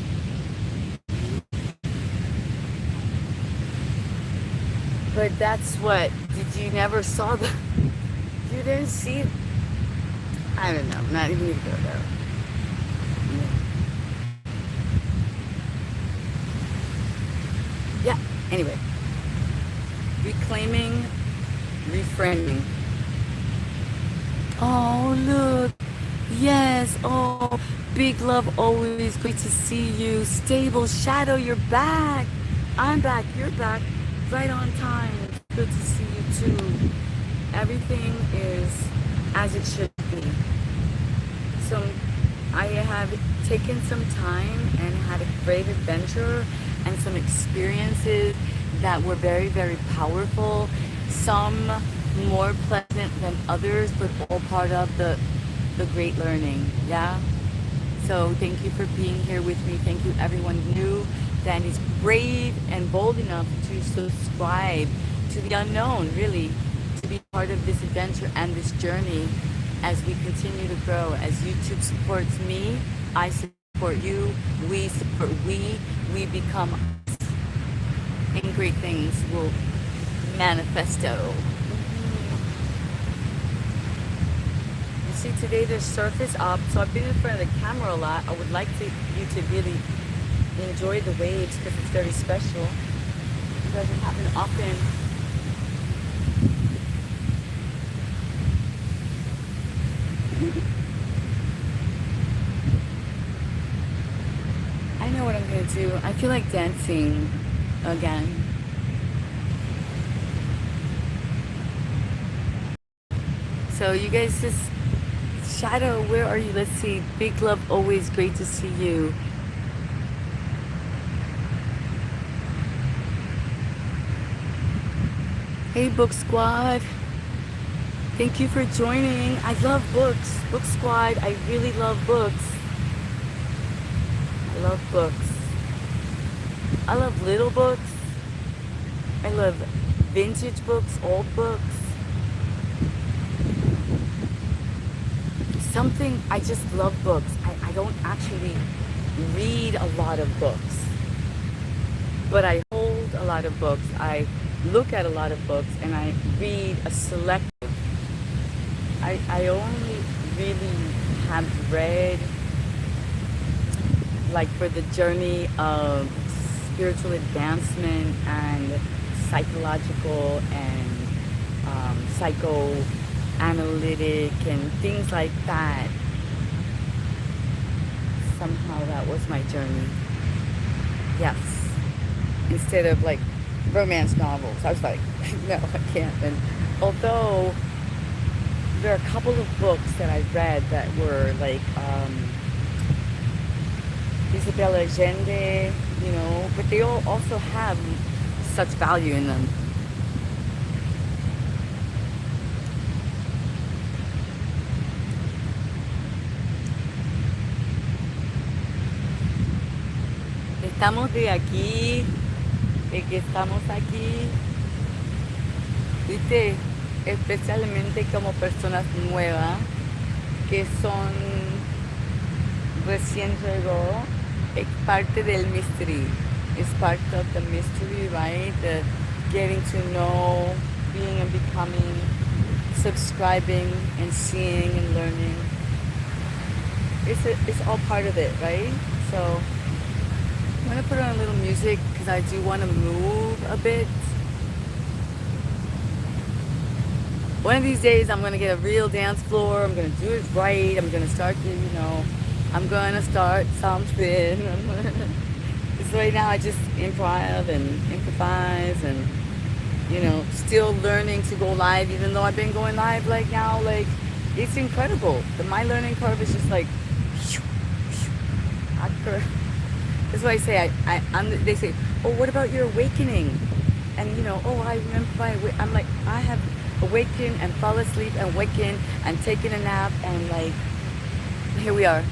But that's what, did you never saw you didn't see, I don't know, I'm not even gonna go there. Yeah, anyway. Reclaiming, reframing. Oh, look. Yes, oh, big love always, great to see you. Stable Shadow, you're back. I'm back, you're back. Right on time. Good to see you too. Everything is as it should be. So I have taken some time and had a great adventure and some experiences that were very, very powerful. Some more pleasant than others, but all part of the great learning. Yeah. So thank you for being here with me. Thank you everyone new that is brave and bold enough to subscribe to the unknown, really, to be part of this adventure and this journey as we continue to grow. As YouTube supports me, I support you, we support we become us, and great things will manifesto. You see, today there's surface up, so I've been in front of the camera a lot. I would like you to really enjoy the waves because it's very special. It doesn't happen often. I know what I'm gonna do. I feel like dancing again. So you guys just, Shadow, where are you? Let's see. Big love, always great to see you. Hey, Book Squad. Thank you for joining. I love books. Book Squad, I really love books. I love books. I love little books. I love vintage books, old books. I just love books. I don't actually read a lot of books, but I hold a lot of books. I look at a lot of books and I read a selective. I only really have read, like, for the journey of spiritual advancement and psychological and psychoanalytic and things like that. Somehow that was my journey. Yes. Instead of like romance novels. I was like, no, I can't. And although there are a couple of books that I read that were like Isabel Allende, but they all also have such value in them. Estamos de que estamos aquí, viste, especialmente como personas nuevas que son recién llegó, es parte del mystery. It's part of the mystery, right? The getting to know, being and becoming coming, subscribing, and seeing and learning. It's all part of it, right? So I'm gonna put on a little music because I do want to move a bit. One of these days I'm gonna get a real dance floor. I'm gonna do it right. I'm gonna start to, I'm gonna start something. Because right now I just improv and improvise and, still learning to go live, even though I've been going live like now, like it's incredible. My learning curve is just like, that's why I say they say, oh, what about your awakening? And oh, I remember I'm like, I have awakened and fall asleep and waken and taken a nap and like, here we are.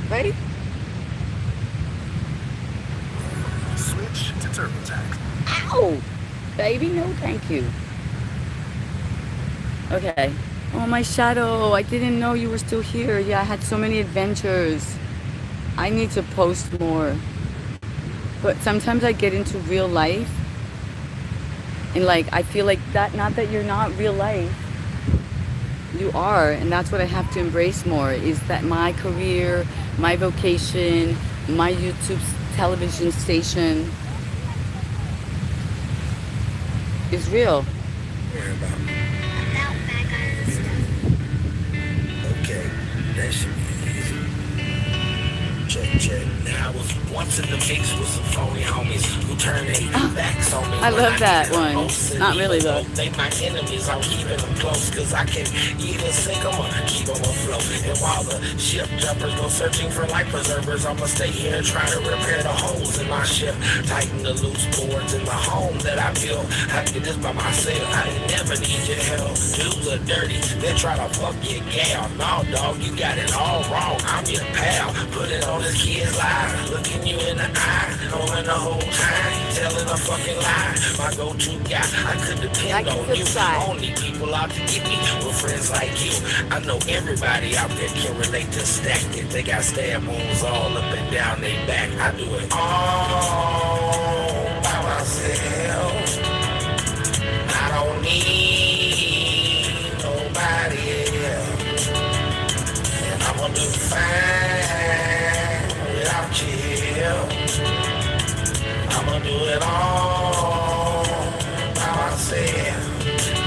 Right? Switch to TurboTax. Ow! Baby, no thank you. Okay. Oh, my shadow. I didn't know you were still here. Yeah, I had so many adventures. I need to post more. But sometimes I get into real life. And like, I feel like that, not that you're not real life. You are. And that's what I have to embrace more, is that my career, my vocation, my YouTube television station is real. Worry about me. Okay, that should be easy. Check. Now I was once in the mix with some phony homies who turned their backs on me. I love that one. Not really though. They my enemies, I'm keeping them close, cause I can either sink them or keep them afloat. And while the ship jumpers go searching for life preservers, I'ma stay here trying to repair the holes in my ship, tighten the loose boards in the home that I built. I did this by myself, I never need your help. Dudes are dirty, they try to fuck your gal. No, dog, you got it all wrong, I'm your pal. Put it on this kid's life, looking you in the eye, knowing the whole time, telling a fucking lie. My go-to guy, I could depend on you. Only people out to get me were friends like you. I know everybody out there can relate to Stack. If they got stab wounds all up and down their back, I do it all by myself. I don't need nobody else, and I'm gonna do fine without you. I'm gonna do it all by myself.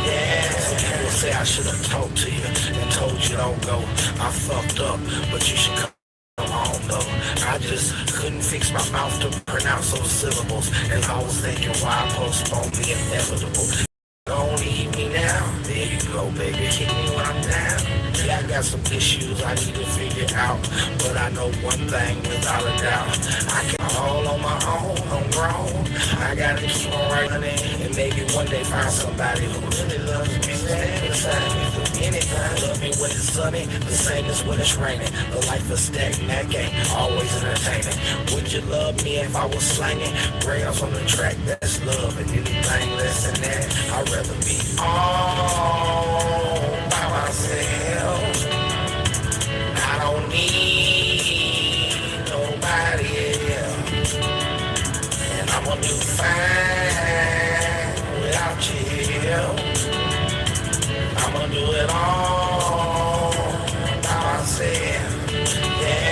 Yeah, some people say I should have talked to you and told you don't go. I fucked up, but you should come on though. I just couldn't fix my mouth to pronounce those syllables, and I was thinking why postpone the inevitable. Don't leave me now. There you go, baby. Kick me when I'm down. Yeah, I got some issues I need to figure out, but I know one thing without a doubt. I can all on my own, I'm grown. I gotta keep on writing and maybe one day find somebody who really loves me. Stand beside me through anything. Love me when it's sunny, the same as when it's raining. The life of Stack Mac ain't always entertaining. Would you love me if I was slanging rails on the track? That's love, and anything less than that, I'd rather be all by myself. I don't need nobody else, and I'm gonna do fine without you. I'm gonna do it all by myself. Yeah.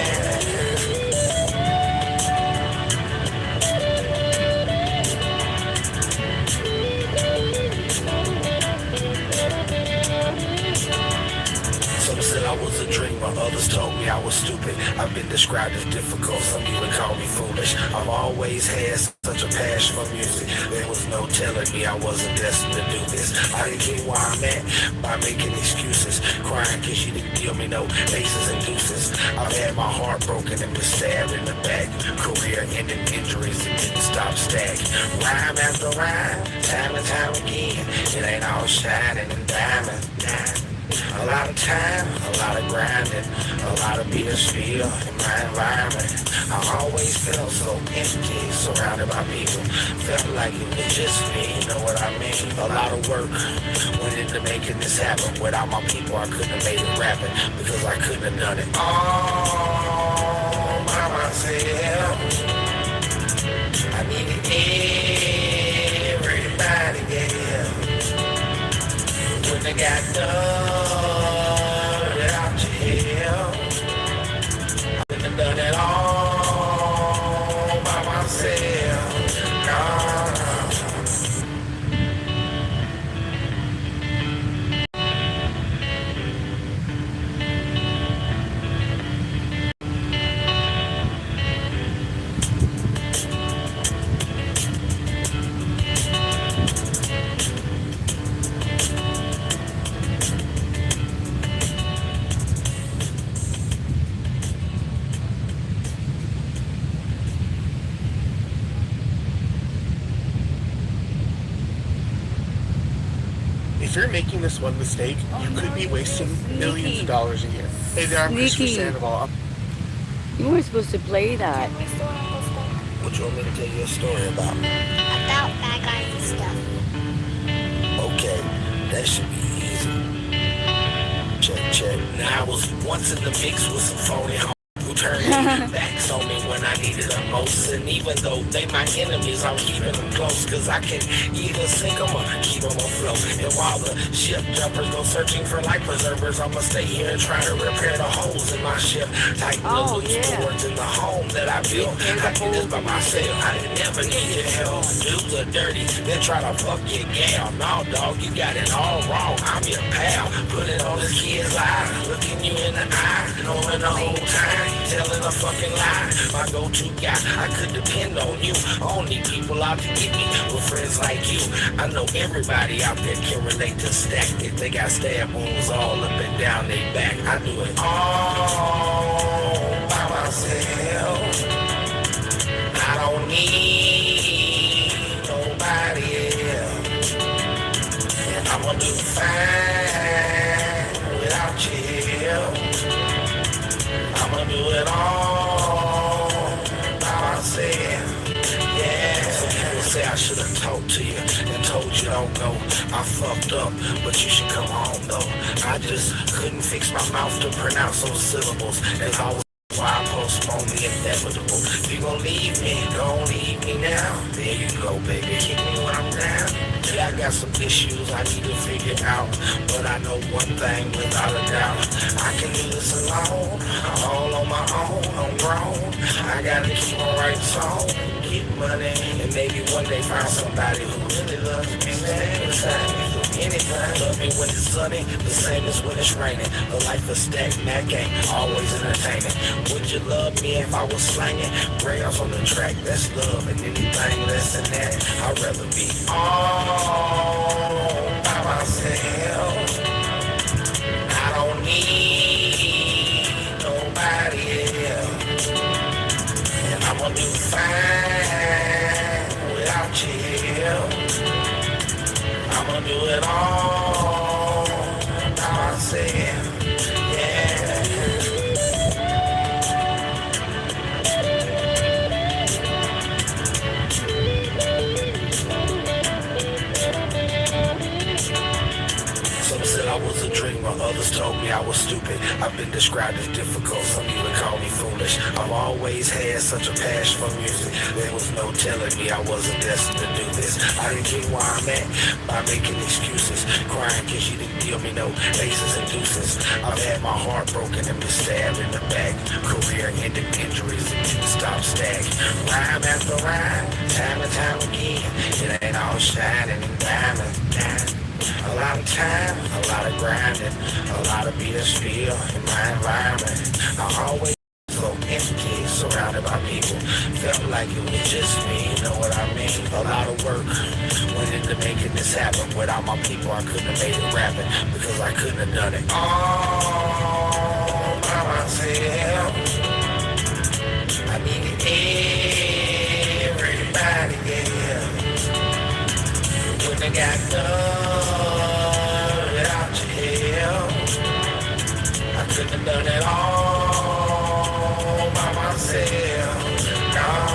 Some said I was a dreamer, others told me I was stupid. I've been described as difficult, some even call me foolish. I've always had such a passion for music. There was no telling me I wasn't destined to do this. I didn't get where I'm at by making excuses, crying cause you didn't give me no aces and deuces. I've had my heart broken and been stabbed in the back. Career-ending injuries that didn't stop Stack. Rhyme after rhyme, time and time again. It ain't all shining and diamond. A lot of time, a lot of grinding, a lot of beer spill in my environment. I always felt so empty, surrounded by people. Felt like it was just me, you know what I mean? A lot of work went into making this happen. Without my people, I couldn't have made it rapping, because I couldn't have done it all by myself. I needed everybody, yeah. When I got done without your help, I couldn't have done it all by myself. Nah. If you're making this one mistake, you could be wasting millions of dollars a year. Hey there, I'm Christopher Sneaky. Sandoval. You weren't supposed to play that. What you want me to tell you a story about? About bad guys and stuff. Okay, that should be easy. Check. Now I was once in the mix with some phony hoes who turned their backs on me when I needed them most. And even though they my enemies, I was keeping them close. Cause I can either sink them or keep them afloat. And while the ship jumpers go searching for life preservers, I'ma stay here and try to repair the holes in my ship. Tight little boards in the home that I built. I did this by myself. I didn't ever need your help. Dudes are dirty, then try to fuck your gal. No, dog, you got it all wrong. I'm your pal. Put it on this kid's eye. Looking you in the eye. Knowing the whole time. Telling a fucking lie. My go-to guy. I could depend on you. Only people out to get me with friends like you. I know everybody out there can relate to Stack. If they got stab wounds all up and down their back. I do it all by myself. I don't need nobody else. And I'ma do fine without your help. I'ma do it all by myself. Yeah. Some people say I should have talked to you and told you don't go. I fucked up, but you should come home though. I just couldn't fix my mouth to pronounce those syllables as I was. Why postpone the inevitable? If you gon' leave me, don't leave me now. There you go, baby, keep me when I'm down. Yeah, I got some issues I need to figure out, but I know one thing without a doubt. I can do this alone, all on my own, I'm grown. I gotta keep on writing songs, get money, and maybe one day find somebody who really loves me. Anytime, anytime. Love me when it's sunny, the same as when it's raining. The life of Stack Mac ain't always entertaining. Would you love me if I was slanging rails on the track? That's love, and anything less than that, I'd rather be all by myself. I don't need nobody else. And I'ma do fine without your help. I'ma do it all by myself. Yeah. Some said I was a dreamer, others told me I was stupid. I've been described as difficult, some even call me foolish. I've always had such a passion for music. There was no telling me I wasn't destined to do this. I didn't get where I'm at by making excuses, crying cause you didn't give me no aces and deuces. I've had my heart broken and been stabbed in the back. Career-ending injuries that didn't stop stacking. Rhyme after rhyme, time and time again. It ain't all shining and diamond. A lot of time, a lot of grinding, a lot of being still in my environment. I always so empty, surrounded by people. Felt like it was just me, you know what I mean? A lot of work went into making this happen. Without my people, I couldn't have made it rapping because I couldn't have done it all by myself. I needed everybody, yeah. When I got done without your help, I couldn't have done it all by myself. Nah.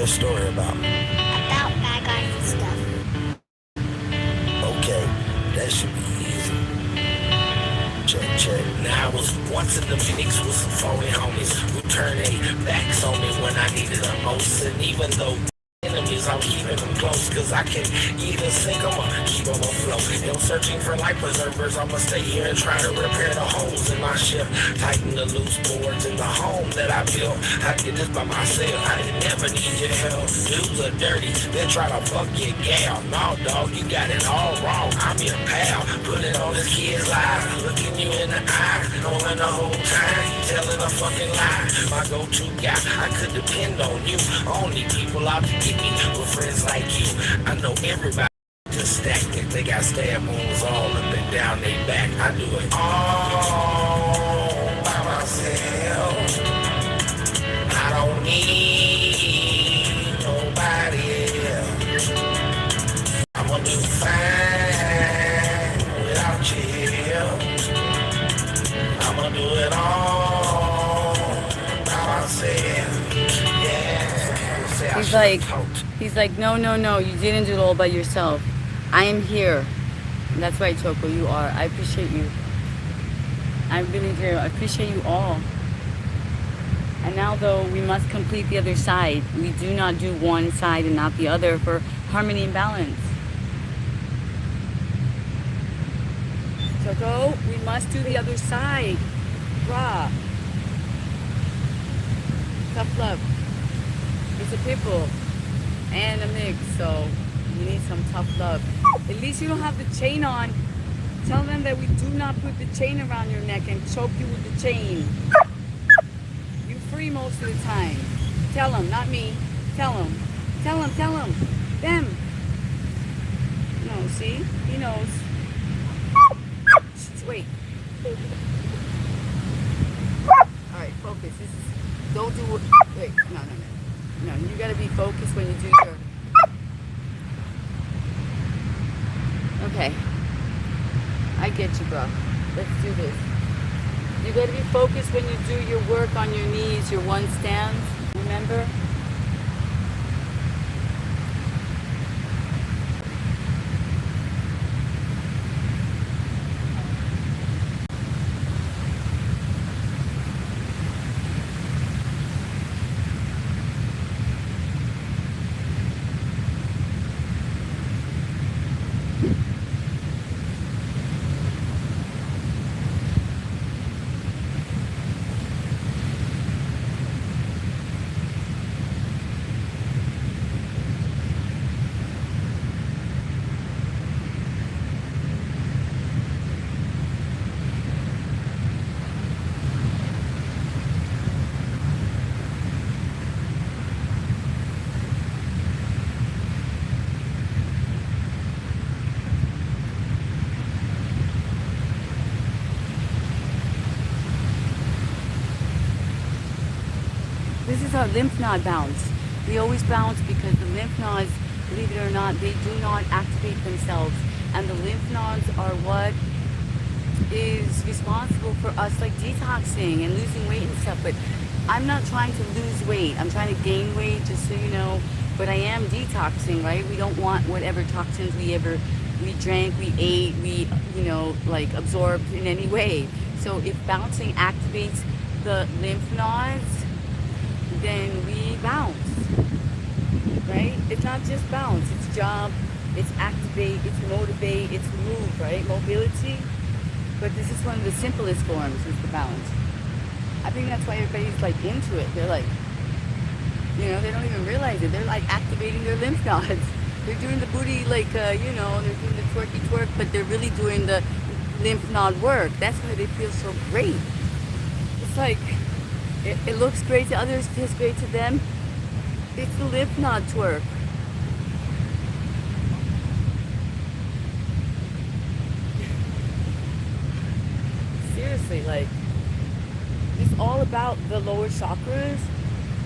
the story about? About bad guys and stuff. Okay, that should be easy. Check. Now I was once in the mix with some phony homies who turned their backs on me when I needed them most. And even though enemies, I'm keeping them close, cause I can either sink them or keep them afloat. And I'm searching for life preservers, I'ma stay here and try to repair the holes in my ship. Tighten the loose boards in the home that I built. I did this by myself, I didn't never need your help. Dudes are dirty, they try to fuck your gal. No dog, you got it all wrong, I'm your pal. Put it on this kid's life, looking you in the eye, knowing the whole time you telling a fucking lie. My go-to guy, I could depend on you. Only people out to get me with friends like you. I know everybody just stacked it. They got stab wounds all up and down their back. I do it all by myself. I don't need nobody else. I'ma do fine without your help. I'ma do it all by myself. He's like, no, you didn't do it all by yourself. I am here. And that's right, Choco, you are. I appreciate you. I really do. I appreciate you all. And now, though, we must complete the other side. We do not do one side and not the other for harmony and balance. Choco, we must do the other side. Rah. Tough love. It's a people and a mix, so you need some tough love. At least you don't have the chain on. Tell them that we do not put the chain around your neck and choke you with the chain. You free most of the time. Tell them, not me. Tell them. Them. No, see? He knows. Wait. Alright, focus. This is, don't do it. Wait, no. No, you gotta be focused when you do your... Okay. I get you, bro. Let's do this. You gotta be focused when you do your work on your knees, your one stance. Remember? This is our lymph node bounce. We always bounce because the lymph nodes, believe it or not, they do not activate themselves. And the lymph nodes are what is responsible for us like detoxing and losing weight and stuff. But I'm not trying to lose weight. I'm trying to gain weight, just so you know. But I am detoxing, right? We don't want whatever toxins we drank, we ate, we, like absorbed in any way. So if bouncing activates the lymph nodes, then we bounce, right? It's not just bounce, it's jump, it's activate, it's motivate, it's move, right? Mobility. But this is one of the simplest forms, is the bounce. I think that's why everybody's like into it. They're like, they don't even realize it. They're like activating their lymph nodes. They're doing the booty like, they're doing the twerky twerk, but they're really doing the lymph node work. That's why they feel so great. It's like, it looks great to others, feels great to them. It's the lymph node twerk. Seriously, like, it's all about the lower chakras,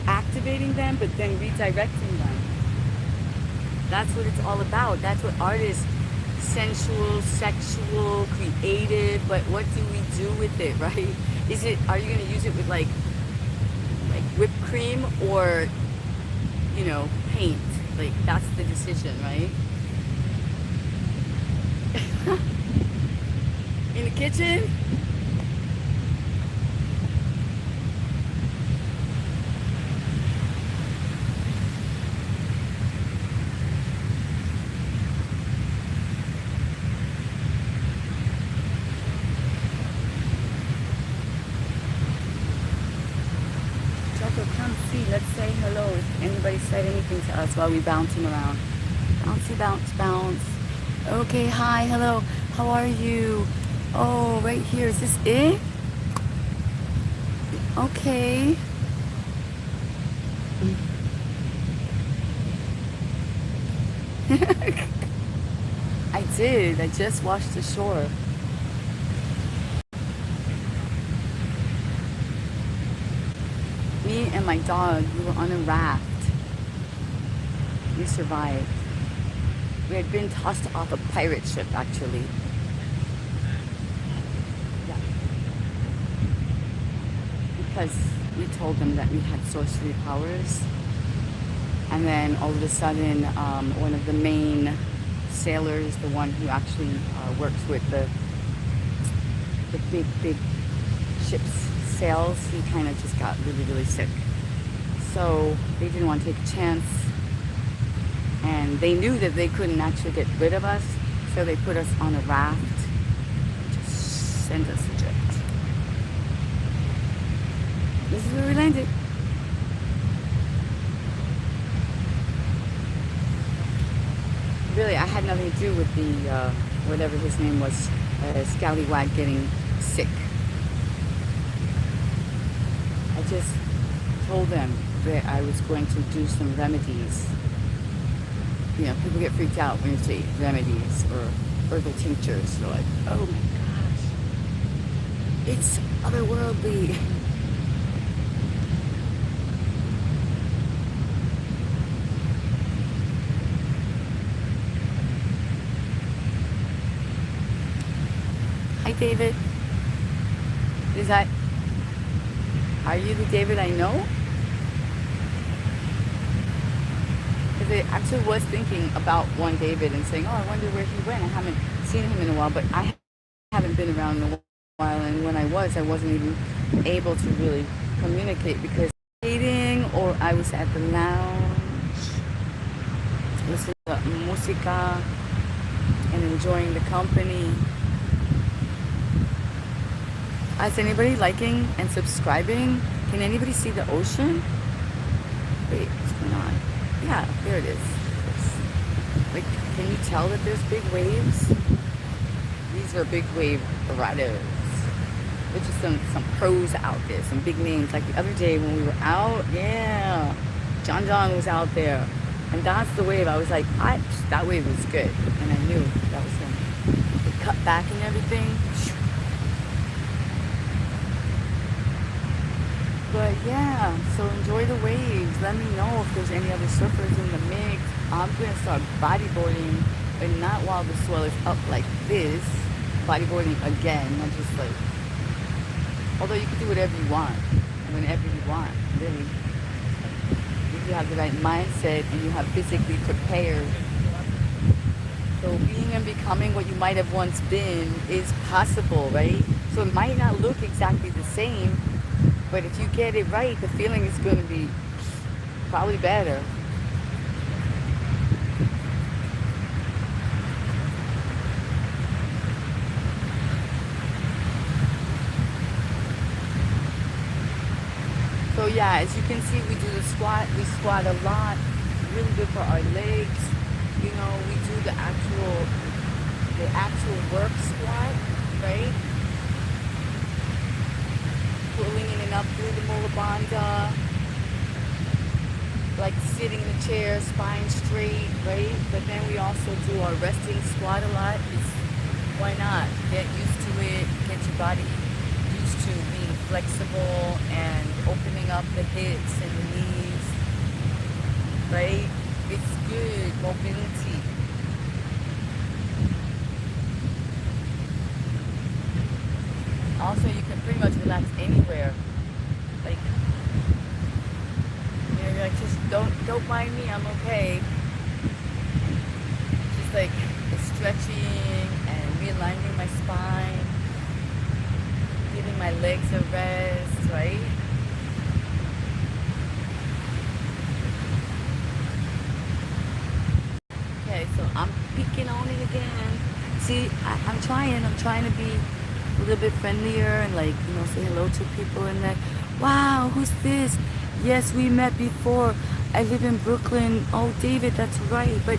activating them, but then redirecting them. That's what it's all about. That's what art is. Sensual, sexual, creative, but what do we do with it, right? Are you going to use it with like whipped cream or you know, paint. Like, that's the decision, right? In the kitchen? Choco, come see. Let's say hello. If anybody said anything to us while we bounce him around. Bouncy, bounce, bounce. Okay, hi, hello. How are you? Oh, right here. Is this it? Okay. I did. I just washed the shore. Me and my dog, we were on a raft. We survived. We had been tossed off a pirate ship, actually. Yeah. Because we told them that we had sorcery powers. And then all of a sudden, one of the main sailors, the one who actually works with the big ship's sails, he kind of just got really, really sick. So they didn't want to take a chance. And they knew that they couldn't actually get rid of us, so they put us on a raft and just sent us adrift. This is where we landed. Really, I had nothing to do with the, whatever his name was, scallywag getting sick. I just told them that I was going to do some remedies. You know, people get freaked out when you say remedies or herbal tinctures. They're like, oh my gosh, it's otherworldly. Hi, David. Are you the David I know? Because I actually was thinking about one David and saying, oh, I wonder where he went. I haven't seen him in a while, but I haven't been around in a while. And when I wasn't even able to really communicate because eating or I was at the lounge, listening to música and enjoying the company. Is anybody liking and subscribing? Can anybody see the ocean? Wait, what's going on? Yeah, there it is. Like, can you tell that there's big waves? These are big wave riders. There's just some pros out there, some big names. Like the other day when we were out, yeah, John was out there. And that's the wave. I was like, that wave was good. And I knew that was him. They cut back and everything. But yeah, so enjoy the waves. Let me know if there's any other surfers in the mix. I'm gonna start bodyboarding, but not while the swell is up like this. Bodyboarding again, not just like, although you can do whatever you want, whenever you want, really. If you have the right mindset and you have physically prepared. So being and becoming what you might have once been is possible, right? So it might not look exactly the same, but if you get it right, the feeling is going to be probably better. So yeah, as you can see, we do the squat. We squat a lot. Really good for our legs. You know, we do the actual work squat, right? Pulling in and up through the mula bandha, like sitting in the chair, spine straight, right? But then we also do our resting squat a lot. Why not? Get used to it, get your body used to being flexible and opening up the hips and the knees, right? It's good, mobility. Also, you can pretty much relax anywhere. Like, you know, you're like, just don't mind me, I'm okay. Just like stretching and realigning my spine, giving my legs a rest, right? Okay, so I'm peeking on it again. See, I'm trying to be a little bit friendlier and like, say hello to people and like, wow, who's this? Yes, we met before. I live in Brooklyn. Oh, David, that's right. But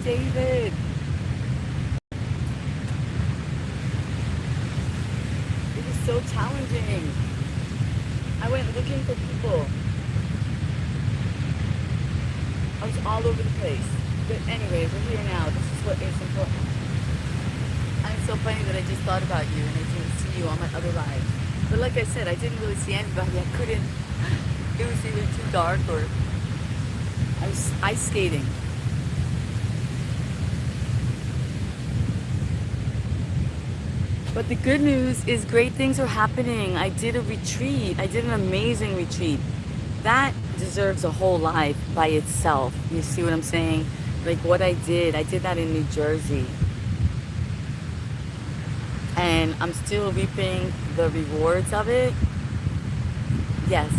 David, it was so challenging. I went looking for people. I was all over the place. But anyway, we're here now. This is what is important. And it's so funny that I just thought about you and I didn't see you on my other live. But like I said, I didn't really see anybody. I couldn't. It was either too dark or I was ice skating. But the good news is great things are happening. I did a retreat. I did an amazing retreat. That deserves a whole life by itself. You see what I'm saying? Like what I did that in New Jersey. And I'm still reaping the rewards of it. Yes.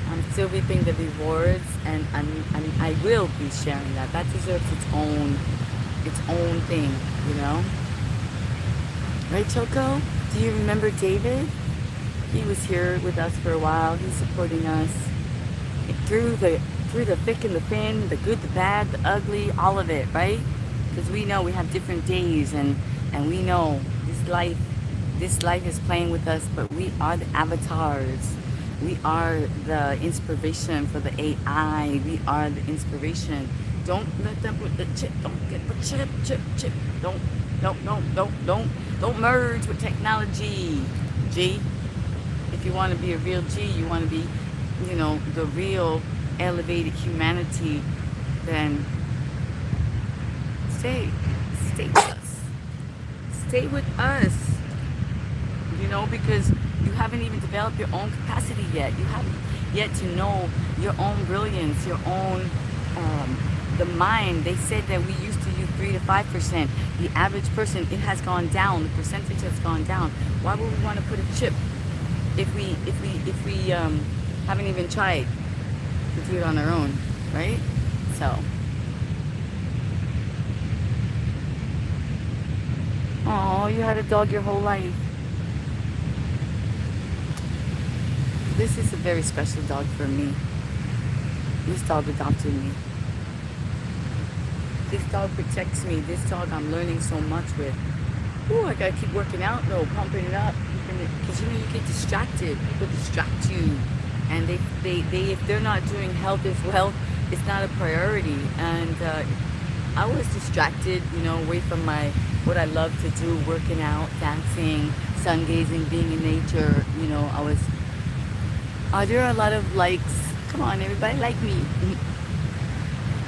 I'm still reaping the rewards and I will be sharing that. That deserves its own thing, you know? Right, Choco? Do you remember David? He was here with us for a while. He's supporting us through the thick and the thin, the good, the bad, the ugly, all of it, right? Because we know we have different days, and we know this life is playing with us, but we are the avatars. We are the inspiration for the AI. We are the inspiration. Don't let them put the chip. Don't get the chip. Don't merge with technology. G. If you want to be a real G, you want to be, the real elevated humanity, then stay with us. Stay with us. Because you haven't even developed your own capacity yet. You haven't yet to know your own brilliance, your own, the mind. They said that we used to use 3 to 5%. The average person, it has gone down. The percentage has gone down. Why would we want to put a chip if we haven't even tried to do it on our own, right? So, oh, you had a dog your whole life. This is a very special dog for me. This dog adopted me. This dog protects me. This dog I'm learning so much with. Ooh, I gotta keep working out though, pumping it up. Because you get distracted. People distract you. And they if they're not doing health as well, it's not a priority. And I was distracted, away from what I love to do, working out, dancing, sun gazing, being in nature. There are a lot of likes. Come on, everybody, like me.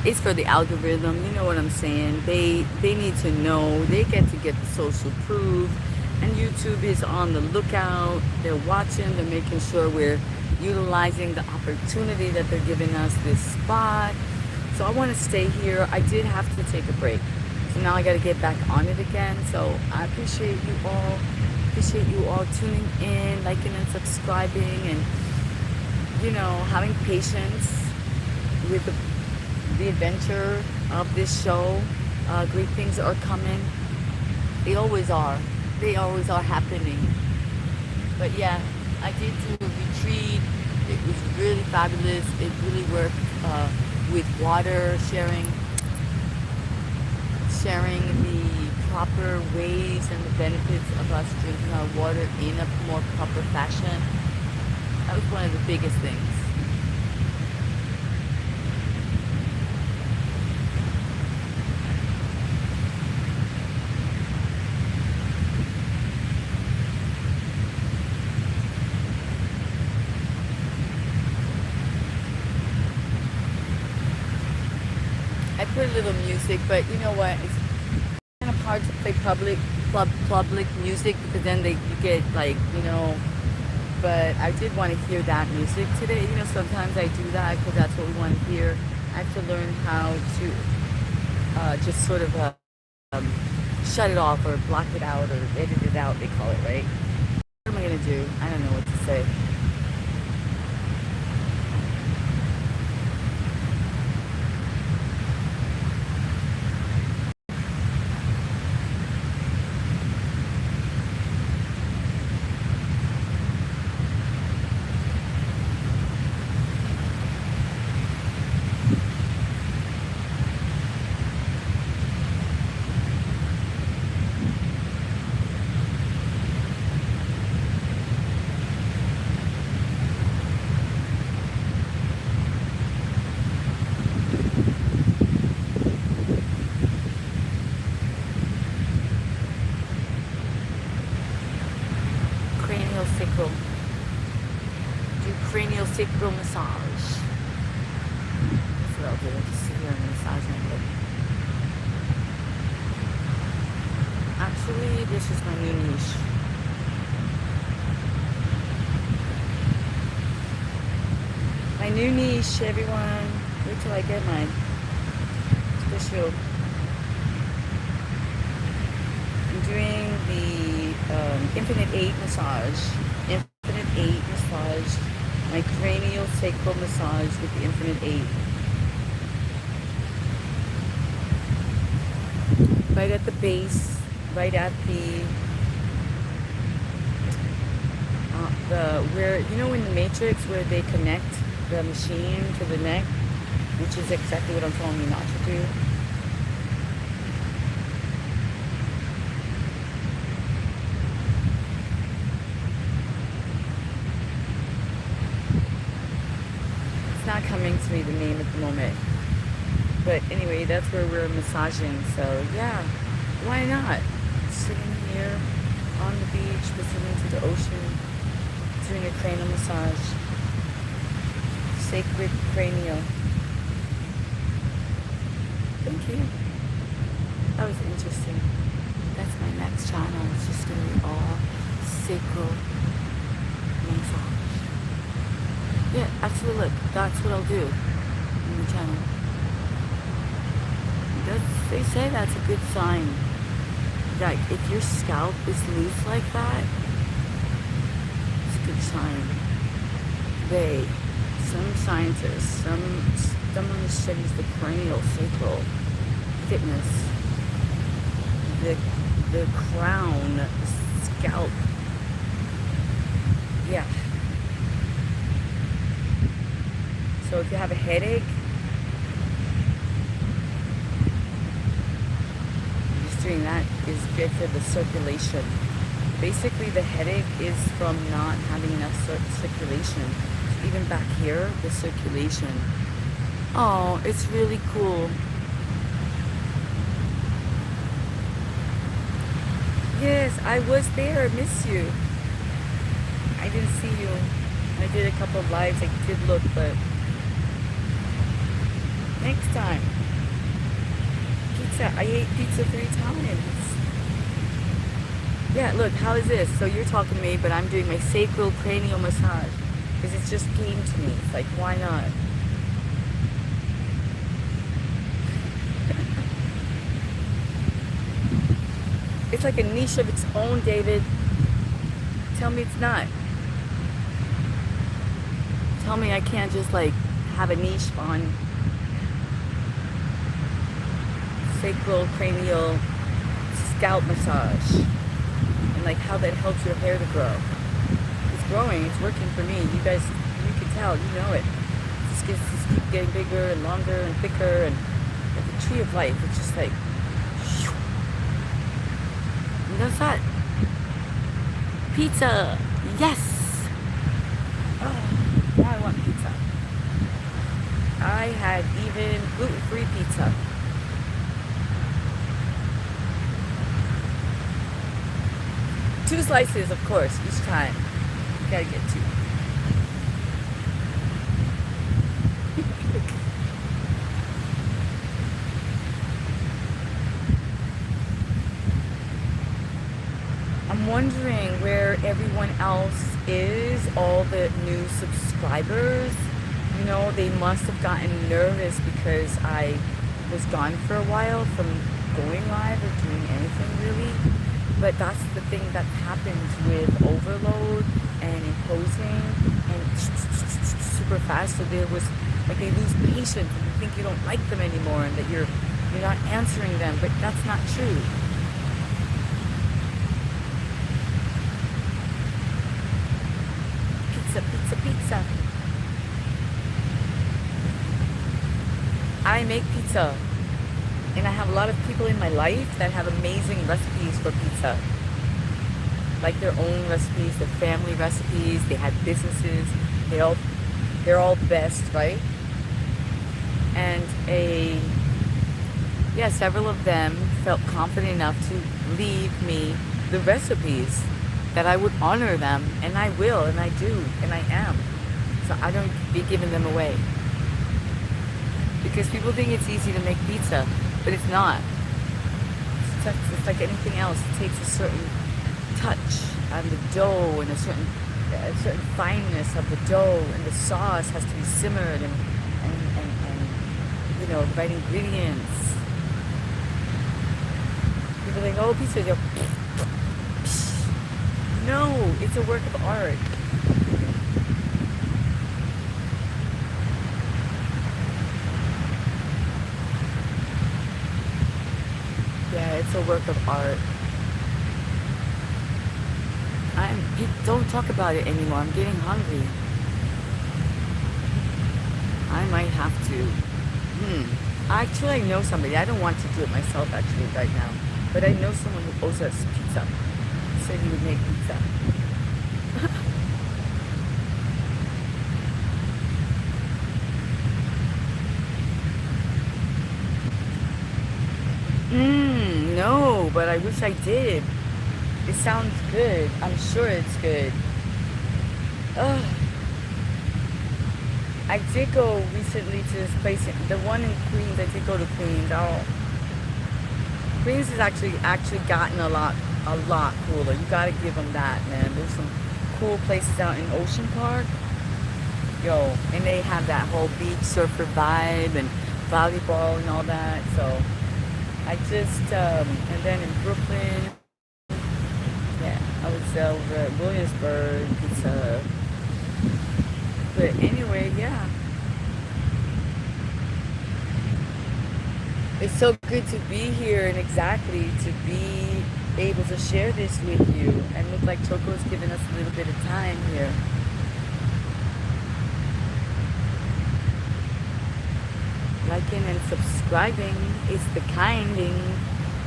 It's for the algorithm, you know what I'm saying? They need to know. They get the social proof. And YouTube is on the lookout. They're watching. They're making sure we're utilizing the opportunity that they're giving us, this spot. So I want to stay here. I did have to take a break. So now I got to get back on it again. So I appreciate you all. Appreciate you all tuning in, liking and subscribing, and having patience with the adventure of this show. Great things are coming. They always are. They always are happening. But yeah, I did do a retreat. It was really fabulous. It really worked with water, sharing the proper ways and the benefits of us drinking our water in a more proper fashion. That was one of the biggest things. I put a little music, but you know what? It's kind of hard to play public public music because then you get like, but I did want to hear that music today. Sometimes I do that because that's what we want to hear. I have to learn how to just sort of shut it off or block it out or edit it out, they call it, right? What am I going to do? I don't know what to say. Cranial sacral. Do cranial sacral massage. That's what I'll do. I'll just sit here and massage my head. Actually, this is my new niche. My new niche, everyone. Wait till I get mine. Special. I'm doing the Infinite 8 massage. Infinite 8 massage. My cranial sacral massage with the Infinite 8. Right at the base. Right at the where, in the Matrix where they connect the machine to the neck, which is exactly what I'm telling you not to do. It's not coming to me, the name at the moment. But anyway, that's where we're massaging, so yeah, why not? Sitting here on the beach, listening to the ocean, doing a cranial massage. Sacred cranial. Thank you. That was interesting. That's my next channel. It's just going to be all sacral massage. Yeah, actually, look, that's what I'll do on the channel. They say that's a good sign. Like, if your scalp is loose like that, it's a good sign. Some scientists, someone who studies the cranial sacral fitness, the crown, scalp, yeah. So if you have a headache, doing that is good for the circulation. Basically, the headache is from not having enough circulation. Even back here, the circulation. Oh, it's really cool. Yes, I was there. I miss you. I didn't see you. I did a couple of lives. I did look, but next time. Pizza. I ate pizza 3 times. Yeah, look, how is this? So you're talking to me, but I'm doing my sacral cranial massage. Because it's just came to me. It's like, why not? It's like a niche of its own, David. Tell me it's not. Tell me I can't just like have a niche on sacral cranial scalp massage and like how that helps your hair to grow. It's growing, it's working for me. You guys, you can tell, you know it. Just keep getting bigger and longer and thicker, and like the tree of life. It's just like, and that's that. Pizza, yes. Oh, now I want pizza. I had even gluten-free pizza. 2 slices, of course, each time. You gotta get 2. wondering where everyone else is, all the new subscribers. You know, they must have gotten nervous because I was gone for a while from going live or doing anything really. But that's the thing that happens with overload and imposing and super fast. So there was like they lose patience and you think you don't like them anymore and that you're not answering them, but that's not true. Pizza, pizza, pizza. I make pizza. And I have a lot of people in my life that have amazing recipes for pizza. Like their own recipes, their family recipes, they had businesses, they're all best, right? And several of them felt confident enough to leave me the recipes that I would honor them, and I will, and I do, and I am. So I don't be giving them away. Because people think it's easy to make pizza, but it's not. It's like anything else. It takes a certain touch on the dough and a certain fineness of the dough, and the sauce has to be simmered and you know, the right ingredients. People think, oh, pizza, they're no, it's a work of art. Yeah, it's a work of art. Don't talk about it anymore. I'm getting hungry. I might have to. Actually, I know somebody. I don't want to do it myself actually right now. But I know someone who owes us pizza. He said he would make pizza. No, but I wish I did. It sounds good. I'm sure it's good. Ugh. I did go recently to this place, the one in Queens. I did go to Queens. Oh, Queens has actually gotten a lot cooler. You gotta give them that, man. There's some cool places out in Ocean Park. Yo, and they have that whole beach surfer vibe and volleyball and all that. So I just, and then in Brooklyn, yeah, I was over at Williamsburg. But anyway, yeah. It's so good to be here and exactly to be able to share this with you. And look like Choco's giving us a little bit of time here. Liking and subscribing is the kinding.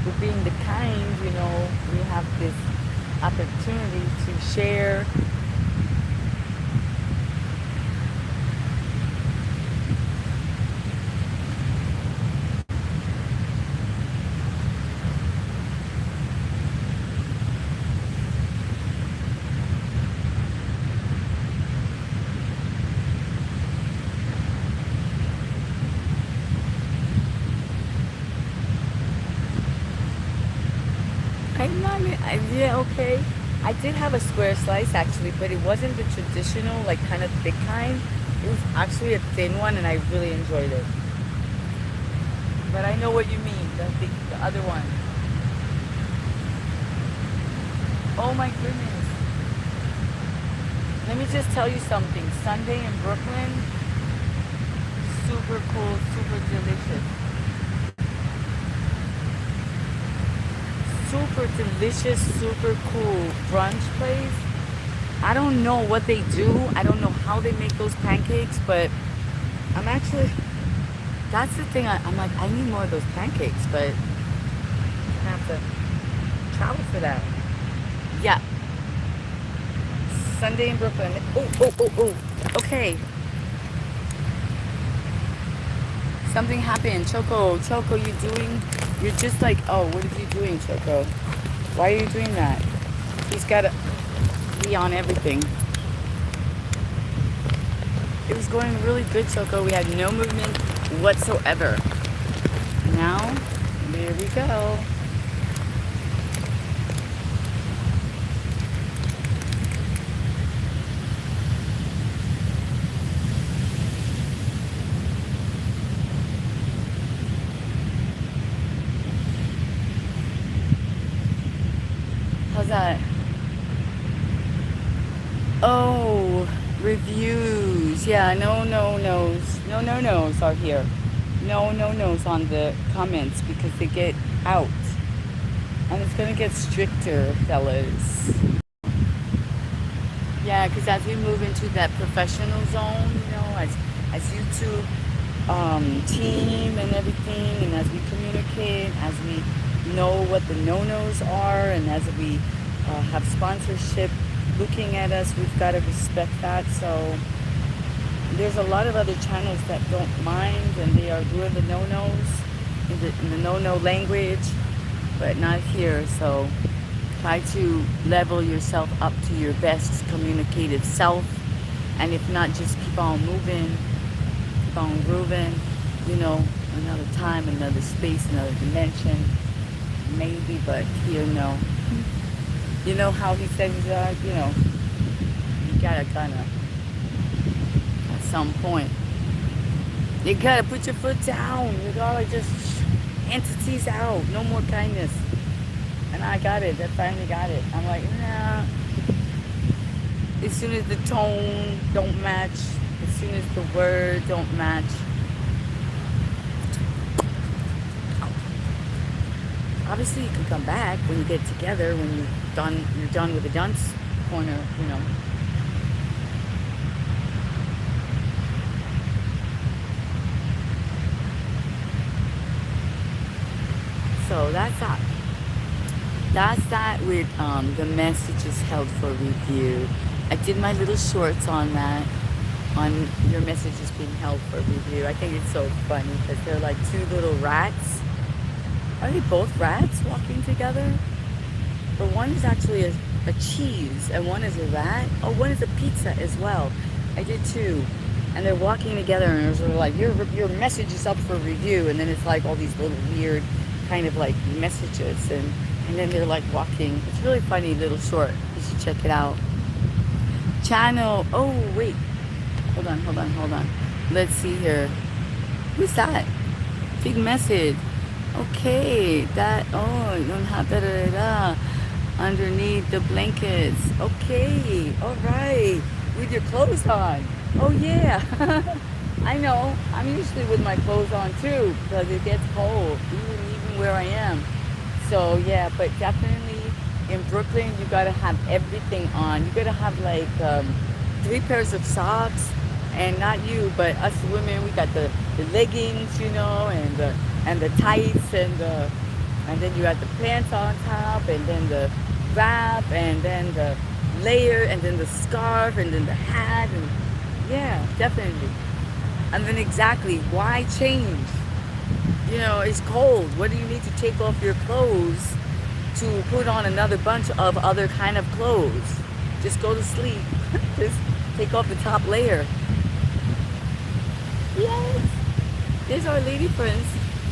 For being the kind, you know, we have this opportunity to share. Yeah, okay. I did have a square slice actually, but it wasn't the traditional, like kind of thick kind. It was actually a thin one, and I really enjoyed it. But I know what you mean, the other one. Oh my goodness. Let me just tell you something. Sunday in Brooklyn, super cool, super delicious. Super delicious, super cool brunch place. I don't know what they do. I don't know how they make those pancakes, but I'm actually, that's the thing. I'm like, I need more of those pancakes, but I'm gonna have to travel for that. Yeah. Sunday in Brooklyn. Oh. Okay. Something happened. Choco, you're just like, oh, what is he doing, Choco? Why are you doing that? He's got to be on everything. It was going really good, Choco. We had no movement whatsoever. Now, there we go. that? Oh, reviews. Yeah, no-nos are here. No-nos on the comments because they get out. And it's gonna get stricter, fellas. Yeah, because as we move into that professional zone, as YouTube team and everything, and as we communicate, as we know what the no-nos are, and as we have sponsorship looking at us, we've got to respect that. So there's a lot of other channels that don't mind, and they are doing the no-nos in the no-no language, but not here. So try to level yourself up to your best communicative self, and if not, just keep on moving, keep on grooving, another time, another space, another dimension, maybe, but here, no. You know how he says, you gonna, at some point, you gotta put your foot down, you gotta just, entities out, no more kindness. And I got it, I finally got it. I'm like, nah. As soon as the tone don't match, as soon as the word don't match, obviously you can come back when you get together, when you're done with the dunce corner, So that's that. That's that with the messages held for review. I did my little shorts on that, on your messages being held for review. I think it's so funny because they're like two little rats. Are they both rats walking together? But one is actually a cheese and one is a rat. Oh, one is a pizza as well. I did too. And they're walking together and they're sort of like, your message is up for review. And then it's like all these little weird kind of like messages. And then they're like walking. It's really funny little short. You should check it out. Channel. Oh, wait. Hold on. Let's see here. Who's that? Big message. Okay. That. Oh, you don't have better underneath the blankets. Okay. All right. With your clothes on. Oh, yeah. I know. I'm usually with my clothes on too because it gets cold, even where I am. So yeah, but definitely in Brooklyn, you gotta have everything on. You gotta have like 3 pairs of socks, and not you, but us women, we got the leggings, and the tights, and then you have the pants on top, and then the wrap, and then the layer, and then the scarf, and then the hat, and yeah, definitely. And then exactly, why change? It's cold. What do you need to take off your clothes to put on another bunch of other kind of clothes? Just go to sleep. Just take off the top layer. Yes. There's our lady friends.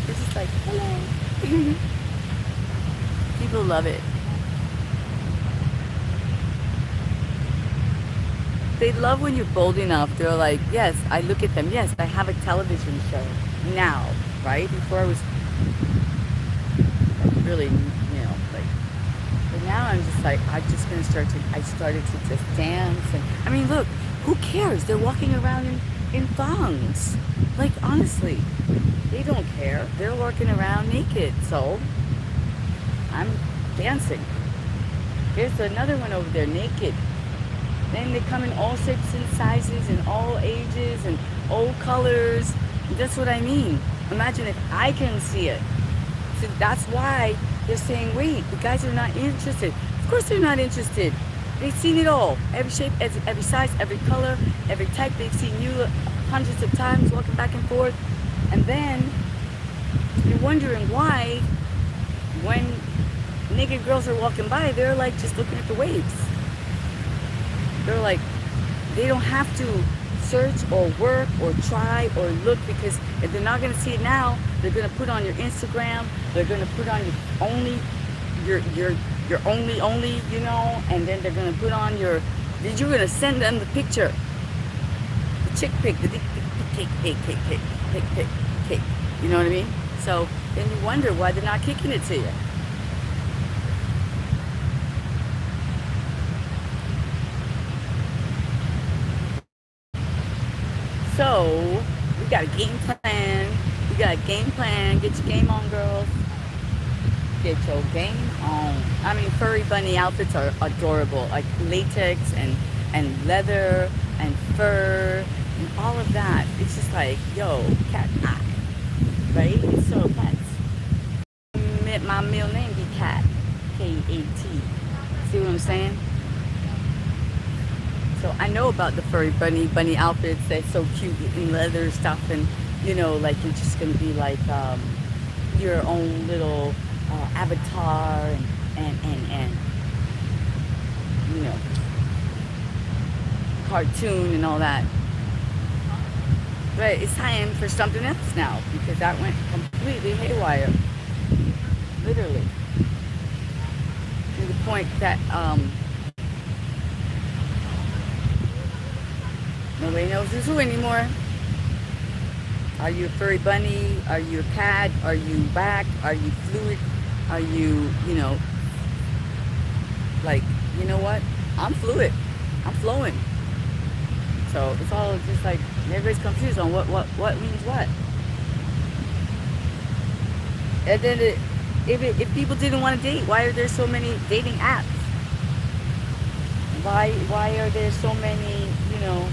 They're just like, hello. People love it. They love when you're bold enough. They're like, yes, I look at them. Yes, I have a television show now. Right? Before I was really, but now I'm just like, I started to just dance. And I mean, look, who cares? They're walking around in thongs. Like, honestly, they don't care. They're walking around naked. So I'm dancing. Here's another one over there, naked. Then they come in all shapes and sizes and all ages and all colors. That's what I mean. Imagine if I can see it. So that's why they're saying, wait, the guys are not interested. Of course they're not interested. They've seen it all. Every shape, every size, every color, every type. They've seen you hundreds of times walking back and forth. And then you're wondering why when naked girls are walking by, they're like just looking at the waves. They're like, they don't have to search or work or try or look, because if they're not going to see it now, they're going to put on your Instagram, they're going to put on your only, and then they're going to put on you're going to send them the picture, the chick pic, the dick pic, you know what I mean? So then you wonder why they're not kicking it to you. So we got a game plan. We got a game plan. Get your game on, girls. Get your game on. I mean, furry bunny outfits are adorable, like latex and leather and fur and all of that. It's just like, yo, cat eye, right? So cats. My middle name be Cat, K-A-T. See what I'm saying? So I know about the furry bunny outfits. They're so cute in leather stuff, and you know, like you're just gonna be like your own little avatar and you know, cartoon and all that. But it's time for something else now because that went completely haywire, literally, to the point that nobody knows who's who anymore. Are you a furry bunny? Are you a cat? Are you whack? Are you fluid? Are you, you know, like, you know what? I'm fluid. I'm flowing. So it's all just like, everybody's confused on what means what. And then if people didn't want to date, why are there so many dating apps? Why are there so many, you know,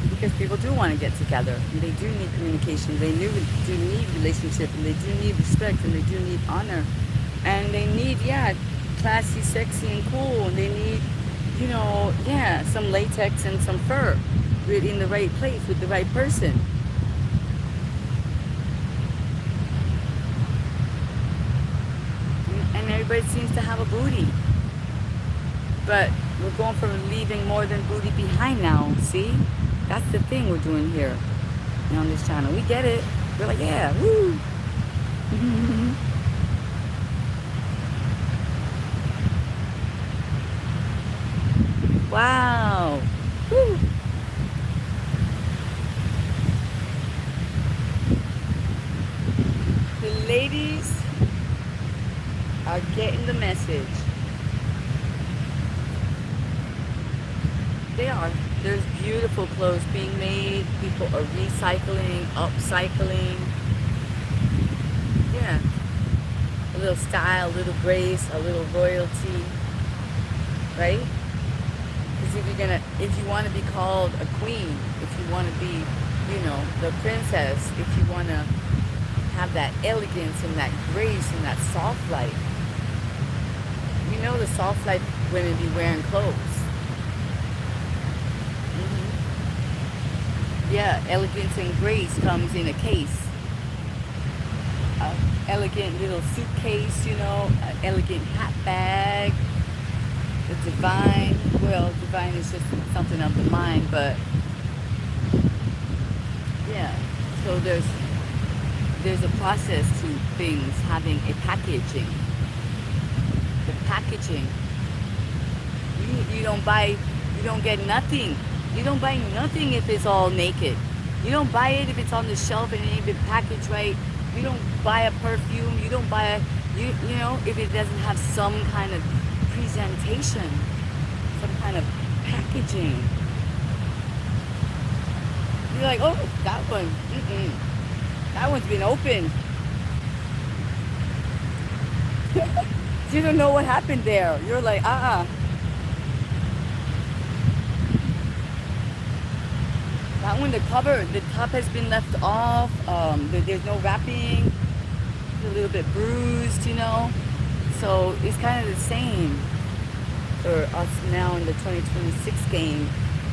because people do want to get together, and they do need communication, they do need relationship, and they do need respect, and they do need honor, and they need, yeah, classy, sexy, and cool, and they need, you know, yeah, some latex and some fur, in the right place with the right person. And everybody seems to have a booty, but we're going from leaving more than booty behind now. See? That's the thing we're doing here on this channel. We get it. We're like, yeah, woo. Wow. Woo. The ladies are getting the message. They are. There's beautiful clothes being made. People are recycling, upcycling. Yeah. A little style, a little grace, a little royalty. Right? Because if you want to be called a queen, if you want to be, you know, the princess, if you want to have that elegance and that grace and that soft life, you know, the soft life women be wearing clothes. Yeah, elegance and grace comes in a case. An elegant little suitcase, you know, an elegant hat bag. The divine, well, divine is just something of the mind, but yeah. So there's a process to things having a packaging. The packaging. You don't get nothing. You don't buy nothing if it's all naked. You don't buy it if it's on the shelf and it ain't been packaged right. You don't buy a perfume. You don't buy you know, if it doesn't have some kind of presentation, some kind of packaging. You're like, oh, that one, that one's been opened. You don't know what happened there. You're like, That one, the top has been left off. There's no wrapping. It's a little bit bruised, you know. So it's kind of the same for us now in the 2026 game.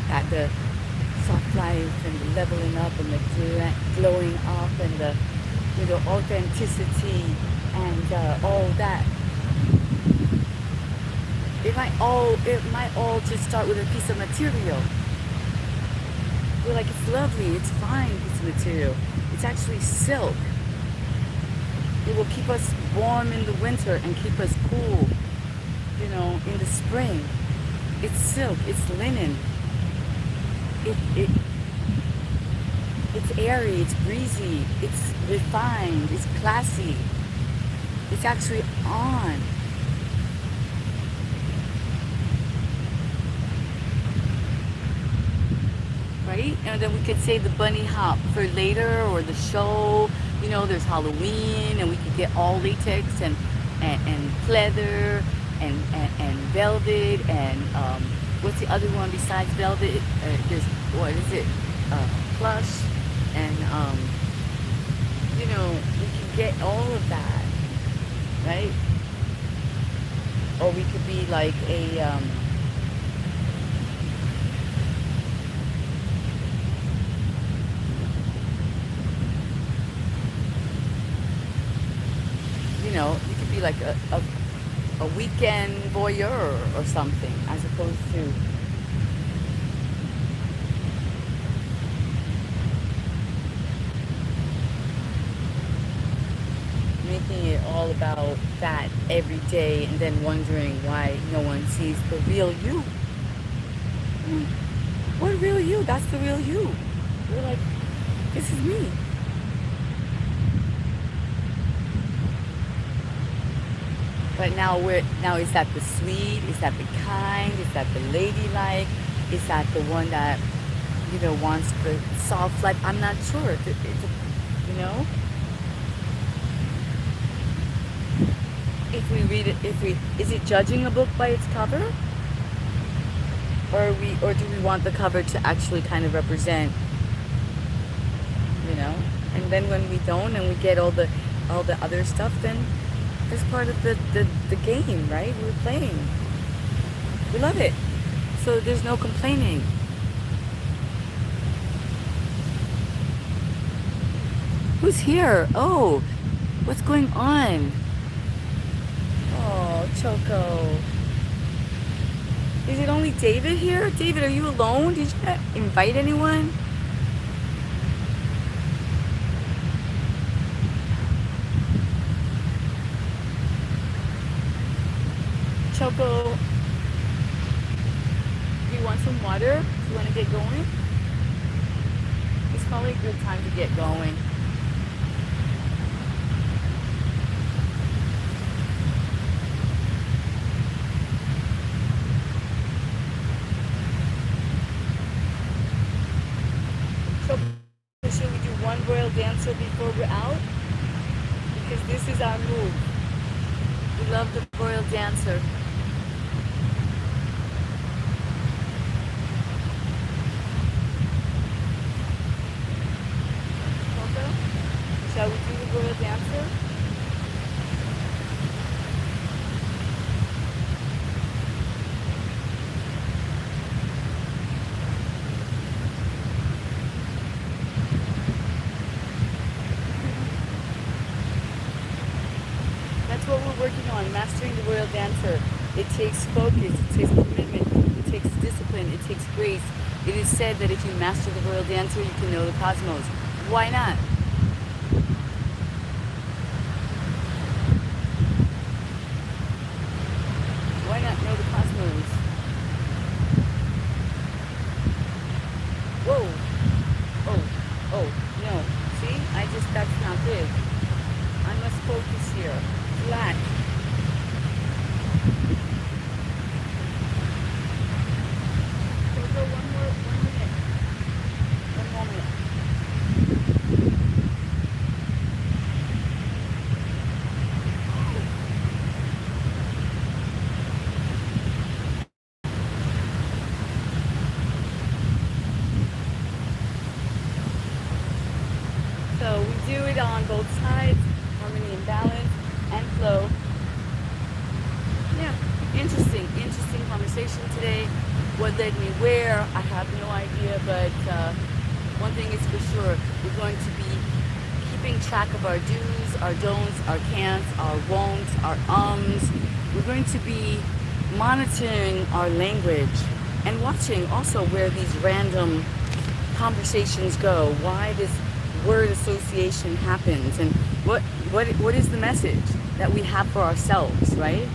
Got the soft life and the leveling up and the glowing up and the, you know, authenticity and all that. It might all just start with a piece of material. We're like, it's lovely, it's fine piece of material. It's actually silk. It will keep us warm in the winter and keep us cool, you know, in the spring. It's silk, it's linen. It's airy, it's breezy, it's refined, it's classy. It's actually on. then we could say the bunny hop for later, or the show. There's Halloween, and we could get all latex and pleather and velvet and what's the other one besides velvet? There's, what is it? Plush, and we could get all of that, right? Or we could be like a you could be like a weekend voyeur or something, as opposed to making it all about that every day and then wondering why no one sees the real you. What real you? That's the real you. We're like, this is me. But now is that the sweet? Is that the kind? Is that the ladylike? Is that the one that wants the soft life? I'm not sure. If we read it, is it judging a book by its cover, or do we want the cover to actually kind of represent, and then when we don't and we get all the other stuff, then it's part of the game, right? We're playing. We love it. So there's no complaining. Who's here? Oh, what's going on? Oh, Choco. Is it only David here? David, are you alone? Did you not invite anyone? Choco, do you want some water? Do you want to get going? It's probably a good time to get going. So, should we do one royal dancer before we're out? Because this is our move. We love the royal dancer. Shall we do the royal dancer? That's what we're working on, mastering the royal dancer. It takes focus, it takes commitment, it takes discipline, it takes grace. It is said that if you master the royal dancer, you can know the cosmos. Why not? Why not know the cosmos? Whoa. Oh, no. See? That's not good. I must focus here. Flat. Go one minute. One moment. So we do it on both sides, harmony and balance, and flow. Yeah, interesting conversation today. What led me where, I have no idea, but one thing is for sure, we're going to be keeping track of our do's, our don'ts, our can'ts, our won'ts, our ums. We're going to be monitoring our language and watching also where these random conversations go, why this word association happens, and what is the message that we have for ourselves, right?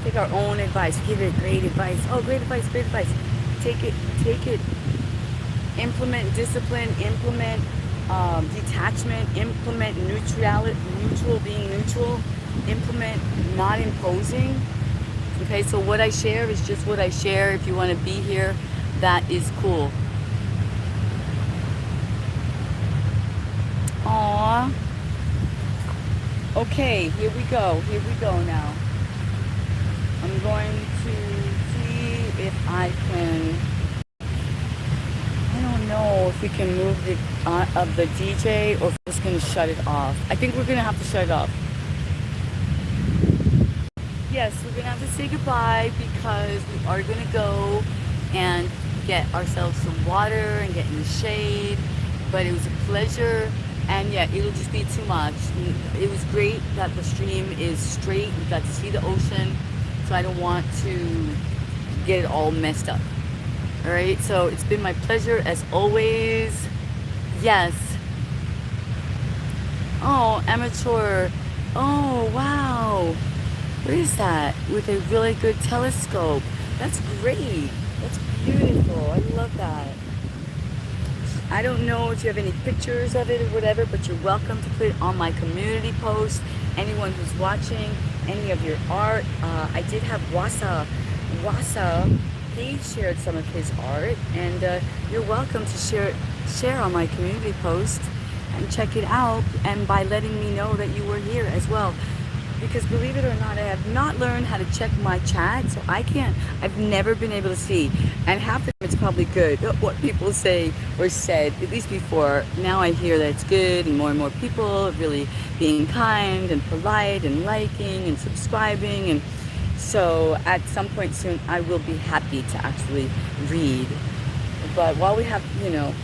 Take our own advice, give it great advice. Oh, great advice. Take it. Implement discipline, implement detachment, implement neutral, being neutral, implement not imposing. Okay, so what I share is just what I share. If you want to be here, that is cool. Huh? Okay, here we go. Here we go now. I'm going to see if I can. I don't know if we can move the of the DJ or if we're just gonna shut it off. I think we're gonna have to shut it off. Yes, we're gonna have to say goodbye because we are gonna go and get ourselves some water and get in the shade. But it was a pleasure, and yeah, it'll just be too much. It was great that the stream is straight. We got to see the ocean, so I don't want to get it all messed up. All right, so it's been my pleasure as always. Yes. Oh, amateur. Oh, wow. What is that? With a really good telescope. That's great. That's beautiful. I love that. I don't know if you have any pictures of it or whatever, but you're welcome to put it on my community post. Anyone who's watching any of your art. I did have Wasa, he shared some of his art, and you're welcome to share on my community post and check it out, and by letting me know that you were here as well. Because believe it or not, I have not learned how to check my chat, so I've never been able to see. And half the time it's probably good, what people say or said, at least before. Now I hear that it's good, and more people are really being kind and polite and liking and subscribing. And so at some point soon, I will be happy to actually read. But while we have,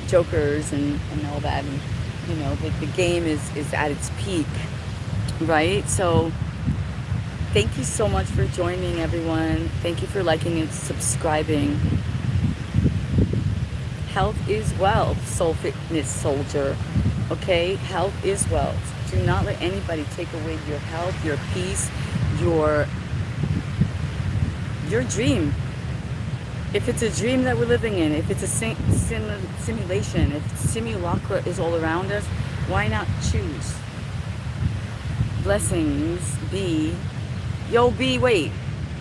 jokers and all that, and, the game is at its peak. Right? So thank you so much for joining, everyone. Thank you for liking and subscribing. Health is wealth, Soul Fitness Soldier. Okay? Health is wealth. Do not let anybody take away your health, your peace, your dream. If it's a dream that we're living in, if it's a simulation, if simulacra is all around us, why not choose? Blessings, B. Yo, B, wait.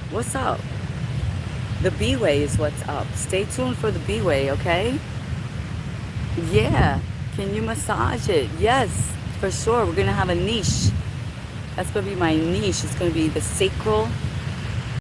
What's up? The B way is what's up. Stay tuned for the B way, okay? Yeah. Can you massage it? Yes, for sure. We're going to have a niche. That's going to be my niche. It's going to be the sacral